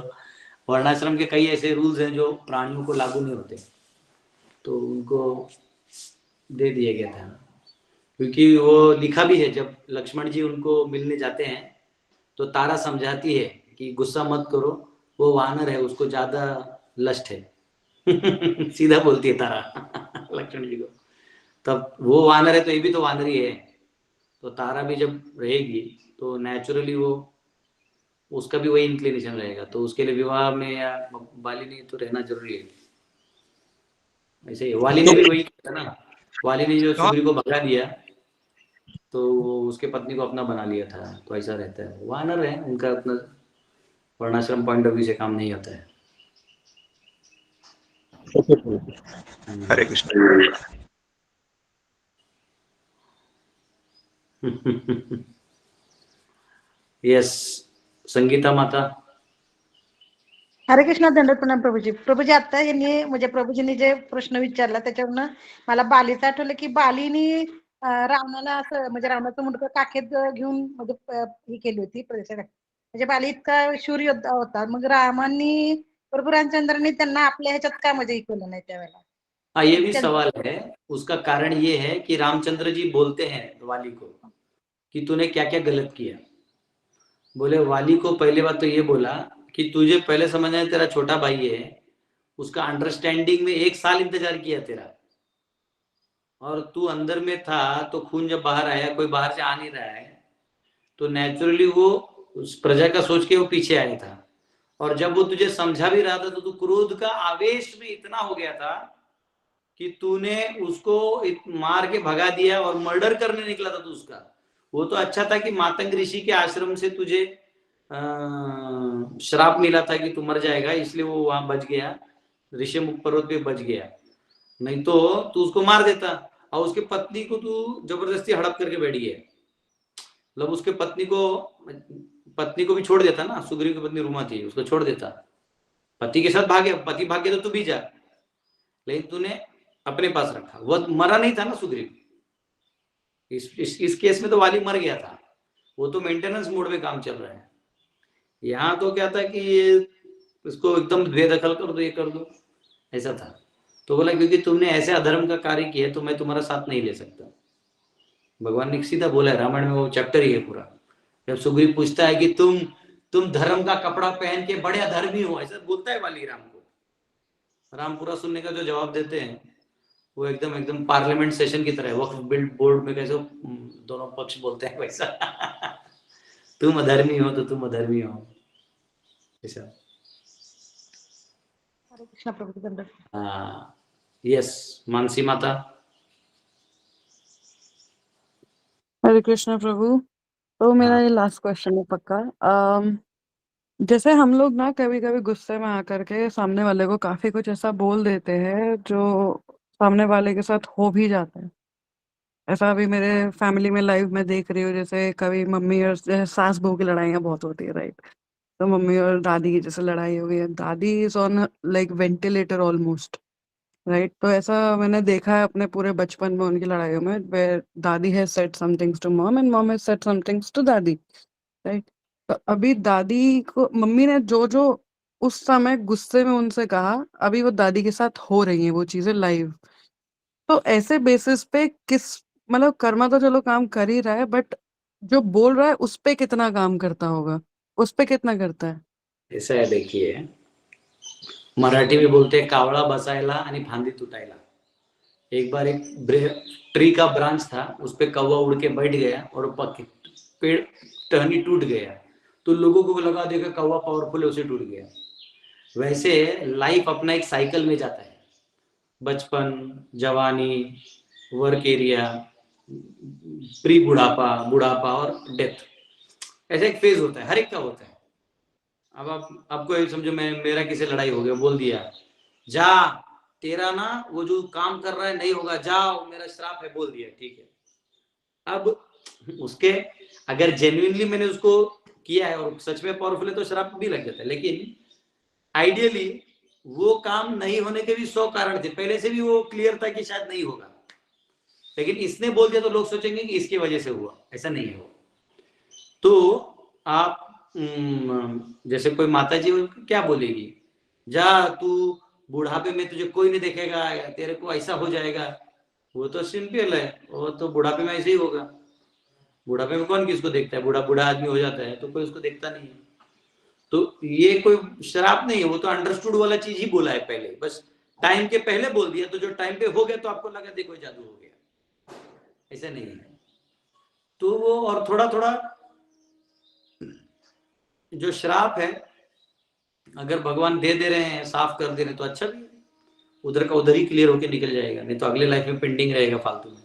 वर्णाश्रम के कई ऐसे रूल्स हैं जो प्राणियों को लागू नहीं होते, तो उनको दे दिया गया था। क्योंकि वो लिखा भी है, जब लक्ष्मण जी उनको मिलने जाते हैं तो तारा समझाती है कि गुस्सा मत करो, वो वानर है, उसको ज्यादा लस्ट है सीधा बोलती है तारा लक्ष्मण जी को। तब वो वानर है तो ये भी तो वानर ही है, तो तारा भी जब रहेगी तो नेचुरली वो, उसका भी वही इंक्लिनेशन रहेगा, तो उसके लिए विवाह में या वाली ने तो रहना जरूरी है। ऐसे ही वाली ने भी वही किया ना, वाली ने जो सुग्री को भगा दिया तो वो उसके पत्नी को अपना बना लिया था। तो ऐसा रहता है, वानर है, उनका अपना वर्णाश्रम पॉइंट ऑफ व्यू से काम नहीं होता है। हरे कृष्ण। यस, संगीता माता। हरे कृष्ण, दंडवत प्रणाम प्रभूजी. प्रभूजी, आता यांनी म्हणजे प्रभूजींनी जे प्रश्न विचारला त्याच्यावरनं मला बालीचं आठवलं की बालीनी रावणाला असं म्हणजे रावणाचं मुंडकं काखेत घेऊन म्हणजे ही केली होती प्रदक्षिणा. म्हणजे बाली इतका शूर योद्धा होता, मग रामांनी प्रभू रामचंद्रांनी त्यांना आपल्या ह्याच्यात का म्हणजे केलं नाही त्यावेळेला? हाँ, ये भी सवाल है। उसका कारण ये है कि रामचंद्र जी बोलते हैं वाली को कि तूने क्या क्या गलत किया। बोले वाली को पहले बात तो ये बोला कि तुझे पहले समझना है तेरा छोटा भाई है, उसका अंडरस्टैंडिंग में 1 साल इंतजार किया तेरा, और तू अंदर में था, तो खून जब बाहर आया, कोई बाहर से आ नहीं रहा है, तो नेचुरली वो उस प्रजा का सोच के वो पीछे आया था। और जब वो तुझे समझा भी रहा था तो तू क्रोध का आवेश में इतना हो गया था कि तूने उसको मार के भगा दिया और मर्डर करने निकला था तू उसका। वो तो अच्छा था कि मातंग ऋषि के आश्रम से तुझे श्राप मिला था कि तू मर जाएगा, इसलिए वो वहां बच गया, ऋषिमुख पर्वत पे बच गया, नहीं तो तू उसको मार देता। और उसके पत्नी को तू जबरदस्ती हड़प करके बैठ गया, मतलब उसके पत्नी को भी छोड़ देता ना, सुग्रीव की पत्नी रुमा थी, उसको छोड़ देता, पति के साथ भागे, पति भागे तो तू भी जा, लेकिन तूने अपने पास रखा। वो मरा नहीं था ना सुग्रीव, इस केस में तो वाली मर गया था, वो तो मेंटेनेंस मोड में काम चल रहा है। यहाँ तो क्या था कि ये इसको एकदम बेदखल कर दो, ये कर दो, ऐसा था। तो बोला क्योंकि तुमने ऐसे अधर्म का कार्य किया तो मैं तुम्हारा साथ नहीं ले सकता। भगवान ने सीधा बोला है, रामायण में वो चैप्टर ही है पूरा। जब सुग्रीव पूछता है कि तुम धर्म का कपड़ा पहन के बड़े अधर्मी हो, ऐसा बोलता है वाली राम को। राम पूरा सुनने का जो जवाब देते हैं वो एकदम पार्लियामेंट सेशन की तरह है, वक्फ बिल बोर्ड में कैसे दोनों पक्ष बोलते हैं वैसा तुम अधर्मी हो तो तुम अधर्मी हो, ऐसा। हरे कृष्ण प्रभू, दंडवत. हाँ, यस, मानसी माता। हरे कृष्ण प्रभु. तो मेरा ये लास्ट क्वेश्चन है पक्का. जैसे हम लोग ना कभी कभी गुस्से में आकर के सामने वाले को काफी कुछ ऐसा बोल देते हैं जो सामने वाले के साथ हो भी जाता है. ऐसा अभी मेरे फैमिली में लाइव में देख रही हूँ, जैसे कभी मम्मी और जैसे सास बहू की लड़ाइयाँ बहुत होती है, राइट. तो मम्मी और दादी की जैसे लड़ाई हो गई है, दादी is on like ventilator almost, right. तो ऐसा मैंने देखा है अपने पूरे बचपन में उनकी लड़ाइयों में, where dadi has said some things to mom and mom has said some things to dadi, right. तो अभी दादी को मम्मी ने जो जो उस समय गुस्से में उनसे कहा, अभी वो दादी के साथ हो रही हैं वो चीजें लाइव. तो ऐसे बेसिस पे किस, मतलब कर्मा तो चलो काम कर ही रहा है, बट जो बोल रहा है उस पे कितना काम करता होगा, उस पे कितना करता है? ऐसा है, देखिए मराठी में बोलते हैं कावळा बसायला आणि फांदी तुटायला. एक बार एक ट्री का ब्रांच था, उस पे कौवा उड़ के बैठ गया और पेड़ टहनी टूट गया, तो लोगों को लगा देखा कौवा पावरफुल है, उसे टूट गया। वैसे लाइफ अपना एक साइकिल में जाता है, बचपन, जवानी, वर्क एरिया, प्री बुढ़ापा, बुढ़ापा और डेथ, ऐसा एक फेज होता है, हर एक का होता है। अब आपको समझो मेरा किसी लड़ाई हो गया, बोल दिया जा तेरा ना वो जो काम कर रहा है नहीं होगा, जाओ मेरा श्राप है, बोल दिया, ठीक है। अब उसके अगर जेन्युइनली मैंने उसको किया है और सच में पावरफुल है तो श्राप भी लग जाता है, लेकिन आइडियली वो काम नहीं होने के भी 100 कारण थे, पहले से भी वो क्लियर था कि शायद नहीं होगा, लेकिन इसने बोल दिया तो लोग सोचेंगे कि इसकी वजह से हुआ, ऐसा नहीं है वो। तो आप जैसे कोई माता जी क्या बोलेगी, जा तू बुढ़ापे में तुझे कोई नहीं देखेगा, तेरे को ऐसा हो जाएगा, वो तो सिंपल है, वो तो बुढ़ापे में ऐसे ही होगा। बुढ़ापे में कौन किसको देखता है, बूढ़ा आदमी हो जाता है तो कोई उसको देखता नहीं है। तो ये कोई श्राप नहीं है, वो तो अंडरस्टूड वाला चीज ही बोला है पहले, बस टाइम के पहले बोल दिया, तो जो टाइम पे हो गया तो आपको लगा देखो जादू हो गया, ऐसा नहीं है। तो वो और थोड़ा थोड़ा जो श्राप है अगर भगवान दे रहे हैं, साफ कर दे रहे हैं तो अच्छा भी है, उधर का उधर ही क्लियर होके निकल जाएगा, नहीं तो अगले लाइफ में पेंडिंग रहेगा फालतू में।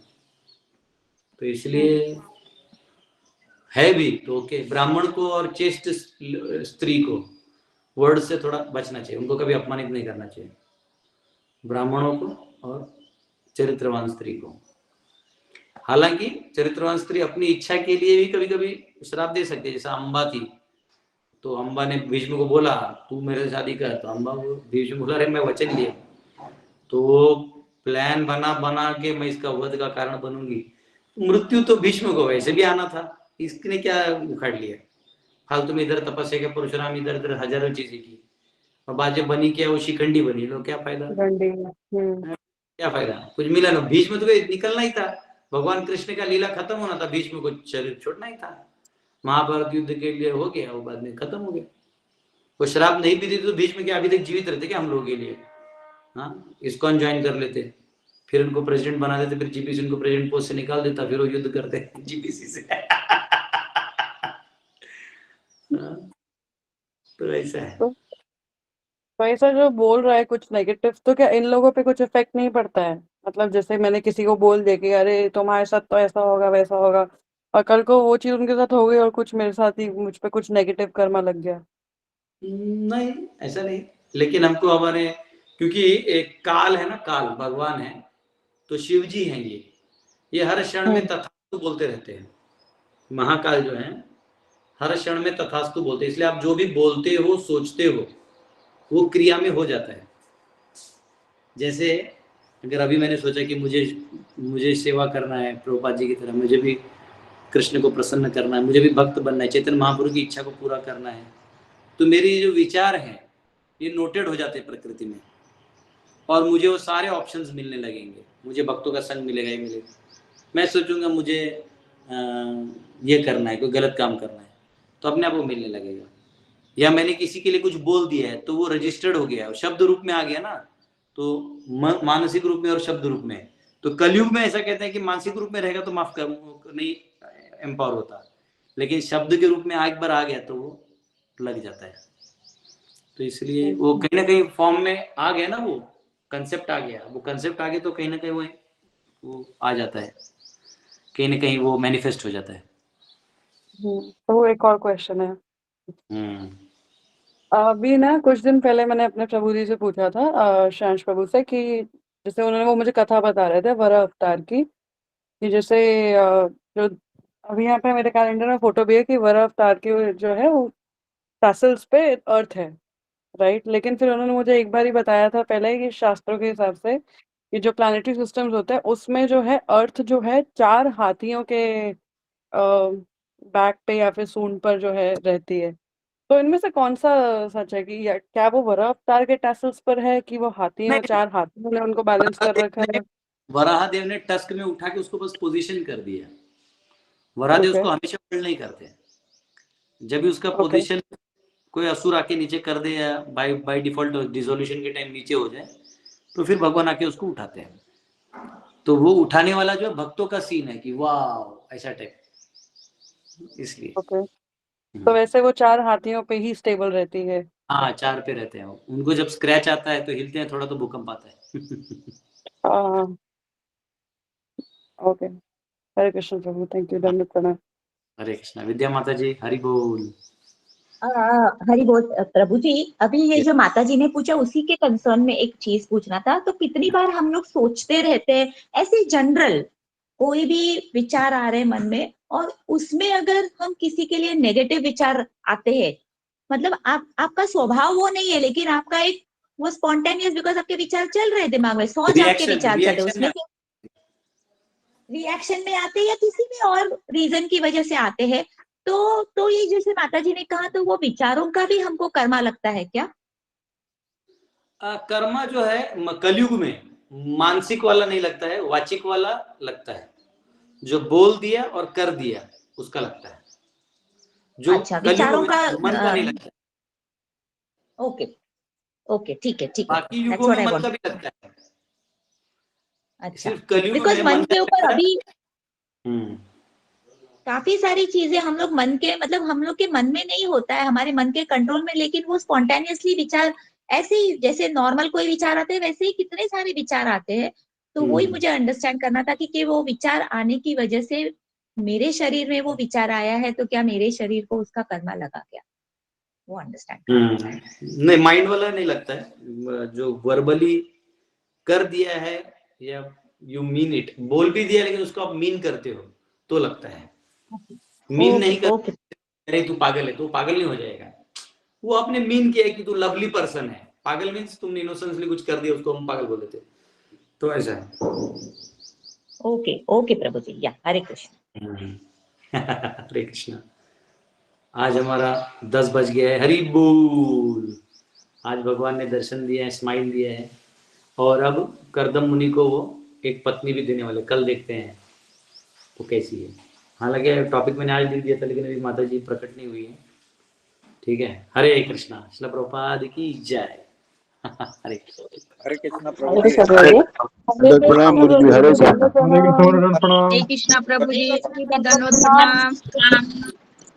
तो इसलिए है भी तो ओके। ब्राह्मण को और चेष्ट स्त्री को वर्ड से थोड़ा बचना चाहिए, उनको कभी अपमानित नहीं करना चाहिए, ब्राह्मणों को और चरित्रवान स्त्री को। हालांकि चरित्रवान स्त्री अपनी इच्छा के लिए भी कभी कभी श्राप दे सकती है, जैसा अम्बा थी, तो अम्बा ने भीष्म को बोला तू मेरे से शादी कर, तो अम्बा भीष्म बोला अरे मैं वचन लिया, तो वो प्लान बना के मैं इसका वध का कारण बनूंगी। मृत्यु तो भीष्म को वैसे भी आना था, इसने क्या उखाड़ लिया फालतू में, इधर तपस्या के परशुराम इधर इधर हजारों चीजें की, और बाद जब बनी क्या वो शिखंडी बनी, लो क्या फायदा, क्या फायदा, कुछ मिला ना। भीष्म तो निकलना ही था, भगवान कृष्ण का लीला खत्म होना था, भीष्म को शरीर छोड़ना ही था, महाभारत युद्ध के लिए हो गया, वो बाद में खत्म हो गया। वो शराब नहीं पीती तो भीष्म के अभी तक जीवित रहते क्या हम लोगों के लिए, हाँ इस्कॉन ज्वाइन कर लेते, फिर उनको प्रेसिडेंट बना देते, फिर जीपीसी उनको प्रेसिडेंट पोस्ट से निकाल देता, फिर वो युद्ध करते जीपीसी से तो ऐसा है। तो ऐसा जो बोल रहा है कुछ नेगेटिव, तो क्या इन लोगों पे कुछ इफेक्ट नहीं पड़ता है? मतलब जैसे मैंने किसी को बोल दिया कि अरे तुम्हारे साथ तो ऐसा होगा वैसा होगा, और कल को वो चीज उनके साथ हो गई और कुछ मेरे साथ ही मुझ पे कुछ नेगेटिव कर्मा लग गया। नहीं ऐसा नहीं, लेकिन हमको हमारे क्योंकि एक काल है ना, काल भगवान है, तो शिव जी हैं ये हर क्षण में तथास्तु बोलते रहते हैं। महाकाल जो है हर क्षण में तथास्तु बोलते हैं, इसलिए आप जो भी बोलते हो सोचते हो वो क्रिया में हो जाता है। जैसे अगर अभी मैंने सोचा कि मुझे सेवा करना है प्रभुपाद जी की तरह, मुझे भी कृष्ण को प्रसन्न करना है, मुझे भी भक्त बनना है, चैतन्य महाप्रभु की इच्छा को पूरा करना है, तो मेरी जो विचार हैं ये नोटेड हो जाते हैं प्रकृति में, और मुझे वो सारे ऑप्शंस मिलने लगेंगे, मुझे भक्तों का संग मिलेगा ही मिलेगा। मैं सोचूंगा मुझे ये करना है, कोई गलत काम करना है, तो अपने आप वो मिलने लगेगा। या मैंने किसी के लिए कुछ बोल दिया है तो वो रजिस्टर्ड हो गया है, शब्द रूप में आ गया ना, तो मानसिक रूप में और शब्द रूप में। तो कलयुग में ऐसा कहते हैं कि मानसिक रूप में रहेगा तो माफ कर नहीं एम्पावर होता, लेकिन शब्द के रूप में एक बार आ गया तो वो लग जाता है। तो इसलिए वो कहीं ना कहीं फॉर्म में आ गया ना, वो कंसेप्ट आ गया, वो कंसेप्ट आ गया तो कहीं ना कहीं वो आ जाता है, कहीं ना कहीं वो मैनिफेस्ट हो जाता है। तो एक और क्वेश्चन है, अभी ना कुछ दिन पहले मैंने अपने प्रभु जी से पूछा था, शांश प्रभु से, कि जैसे उन्होंने वो मुझे कथा बता रहे थे वरा अवतार की, कि जैसे जो अभी यहाँ पे मेरे कैलेंडर में फोटो भी है कि वरा अवतार की जो है वो टैसल्स पे अर्थ है, राइट। लेकिन फिर उन्होंने मुझे एक बार ही बताया था पहले कि शास्त्रों के हिसाब से कि जो प्लानिटरी सिस्टम्स होते हैं उसमें जो है अर्थ जो है 4 हाथियों के बैक पे या फिर सूंड पर जो है रहती है। तो इनमें से कौन सा सच है, कि क्या वो वरा अवतार के टैसल्स पर है कि वो हाथियों 4 हाथियों ने उनको बैलेंस कर रखा है? वराहदेव ने टस्क में उठा के उसको बस पोजीशन कर दिया, वराहदेव उसको हमेशा होल्ड नहीं करते, जब भी उसका पोजीशन कोई असुर आके नीचे कर दे या बाय डिफॉल्ट डिसोल्यूशन के टाइम नीचे हो जाए तो फिर भगवान आके उसको उठाते हैं। तो वो उठाने वाला जो भक्तों का सीन है कि वाह ऐसा टाइप, इसलिए। ओके, तो वैसे वो 4 हाथियों पे ही स्टेबल रहती है। हाँ 4 पे रहते हैं वो। उनको जब स्क्रैच आता है तो हिलते हैं थोड़ा, तो भूकंप आता है। हाँ, okay. Hare Krishna Prabhu, thank you, दंडवत प्रणाम। हरे कृष्णा। विद्या माता जी हरि बोल। हरि बोल। प्रभु जी, अभी ये जो माता जी ने पूछा उसी के कंसर्न में एक चीज पूछना था। तो कितनी बार हम लोग सोचते रहते हैं ऐसे जनरल कोई भी विचार आ रहे हैं मन में, और उसमें अगर हम किसी के लिए नेगेटिव विचार आते हैं, मतलब आपका स्वभाव वो नहीं है, लेकिन आपका एक वो स्पॉन्टेनियस, बिकॉज आपके विचार चल रहे हैं दिमाग में, सोच आपके विचार चल रहे हैं, उसमें रिएक्शन में आते हैं या किसी भी और रीजन की वजह से आते हैं, तो ये जैसे माता जी ने कहा, तो वो विचारों का भी हमको कर्मा लगता है क्या? कर्मा जो है कलयुग में मानसिक वाला नहीं लगता है, वाचिक वाला लगता है। जो बोल दिया और कर दिया उसका लगता है। जो अच्छा, विचारों का मन का नहीं लगता। ओके ओके, ठीक है ठीक है, बाकी that's युगों what में I मन want. का भी लगता है। अच्छा, सिर्फ कलयुग बिकॉज में मन के का ऊपर लगता है। अभी काफी सारी चीजें हम लोग मन के, मतलब हम लोग के मन में नहीं होता है, हमारे मन के कंट्रोल में, लेकिन वो स्पॉन्टेनियसली विचार ऐसे ही, जैसे नॉर्मल कोई विचार आते हैं वैसे ही कितने सारे विचार आते हैं। तो वही मुझे अंडरस्टैंड करना था कि वो विचार आने की वजह से मेरे शरीर में वो विचार आया है, तो क्या मेरे शरीर को उसका कर्मा लगा क्या, वो अंडरस्टैंड। नहीं, माइंड वाला नहीं लगता है। जो वर्बली कर दिया है या यू मीन इट, बोल भी दिया लेकिन उसको आप मीन करते हो तो लगता है। मीन नहीं करते, अरे तू पागल है, तो पागल नहीं हो जाएगा। वो आपने मीन किया है कि तू लवली पर्सन है। पागल मीन्स तुमने इनोसेंसली कुछ कर दिया, उसको हम पागल बोल देते, तो ऐसा है। ओके ओके प्रभु जी, या हरे कृष्ण। हरे कृष्णा। आज हमारा 10 बज गया है। हरि बोल। आज भगवान ने दर्शन दिया है, स्माइल दिया है, और अब करदम मुनि को वो एक पत्नी भी देने वाले। कल देखते हैं वो कैसी है। हालांकि टॉपिक मैंने आज लिख दिया था, लेकिन अभी माता जी प्रकट नहीं हुई है। ठीक है। हरे कृष्णा। श्रील प्रभुपाद की जय। हरे कृष्णा प्रभु जी। प्रणाम गुरु जी। हरे कृष्णा। हरे कृष्णा प्रभु जी, दंडवत प्रणाम।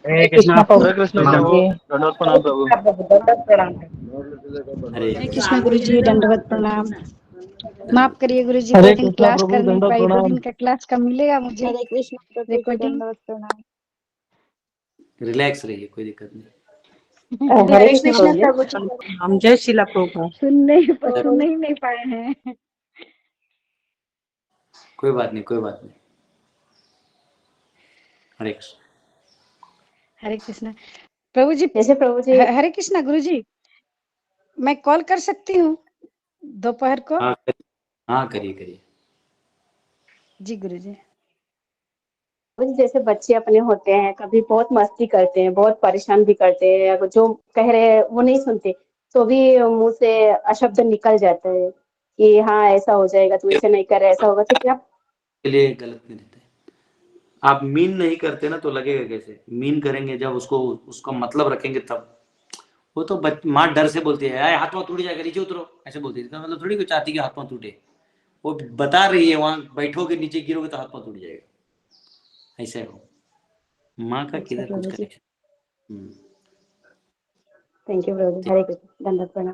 हरे कृष्णा प्रभु, दंडवत प्रणाम प्रभु। दंडवत प्रणाम। हरे कृष्णा गुरु जी, दंडवत प्रणाम। माफ करिए गुरु जी, हरे दो दिन कृष्णा क्लास प्रभु, कर नहीं दंडवत पाई। 2 प्रणाम। दिन का क्लास कब मिलेगा मुझे? हरे कृष्ण प्रभु जी, रिकॉर्डिंग। दंडवत प्रणाम। रिलैक्स रहिए, कोई दिक्कत नहीं। हरे कृष्ण प्रभु जी, हम जय शिला प्रभुपाद। सुनने ही नहीं पाए हैं। कोई बात नहीं, कोई बात नहीं। हरे कृष्ण। हरे कृष्णा प्रभु जी। जैसे प्रभु जी। हरे कृष्णा गुरु जी, मैं कॉल कर सकती हूँ दोपहर को? हाँ करिए करिए। जी गुरु जी। जैसे बच्चे अपने होते हैं, कभी बहुत मस्ती करते हैं, बहुत परेशान भी करते हैं, जो कह रहे हैं वो नहीं सुनते, तो भी मुंह से अशब्द निकल जाता है कि हाँ ऐसा हो जाएगा, तू ऐसे नहीं कर रहा, ऐसा होगा, तो क्या के लिए गलत नहीं रहता है। आप मीन नहीं करते ना, तो लगेगा कैसे? मीन करेंगे जब उसको, उसका मतलब रखेंगे तब। वो तो माँ डर से बोलती है, आए हाथ पाँव टूट जाएगा, नीचे उतरो, ऐसे बोलती है। इसका मतलब थोड़ी कोई चाहती कि हाथ पाँव टूटे। वो बता रही है वहां बैठोगे, नीचे गिरोगे तो हाथ पाँव टूट जाएगा। ऐसा है वो। माँ का किधर कुछ कनेक्शन। थैंक यू प्रभु जी। हरे कृष्ण, दंडवत प्रणाम।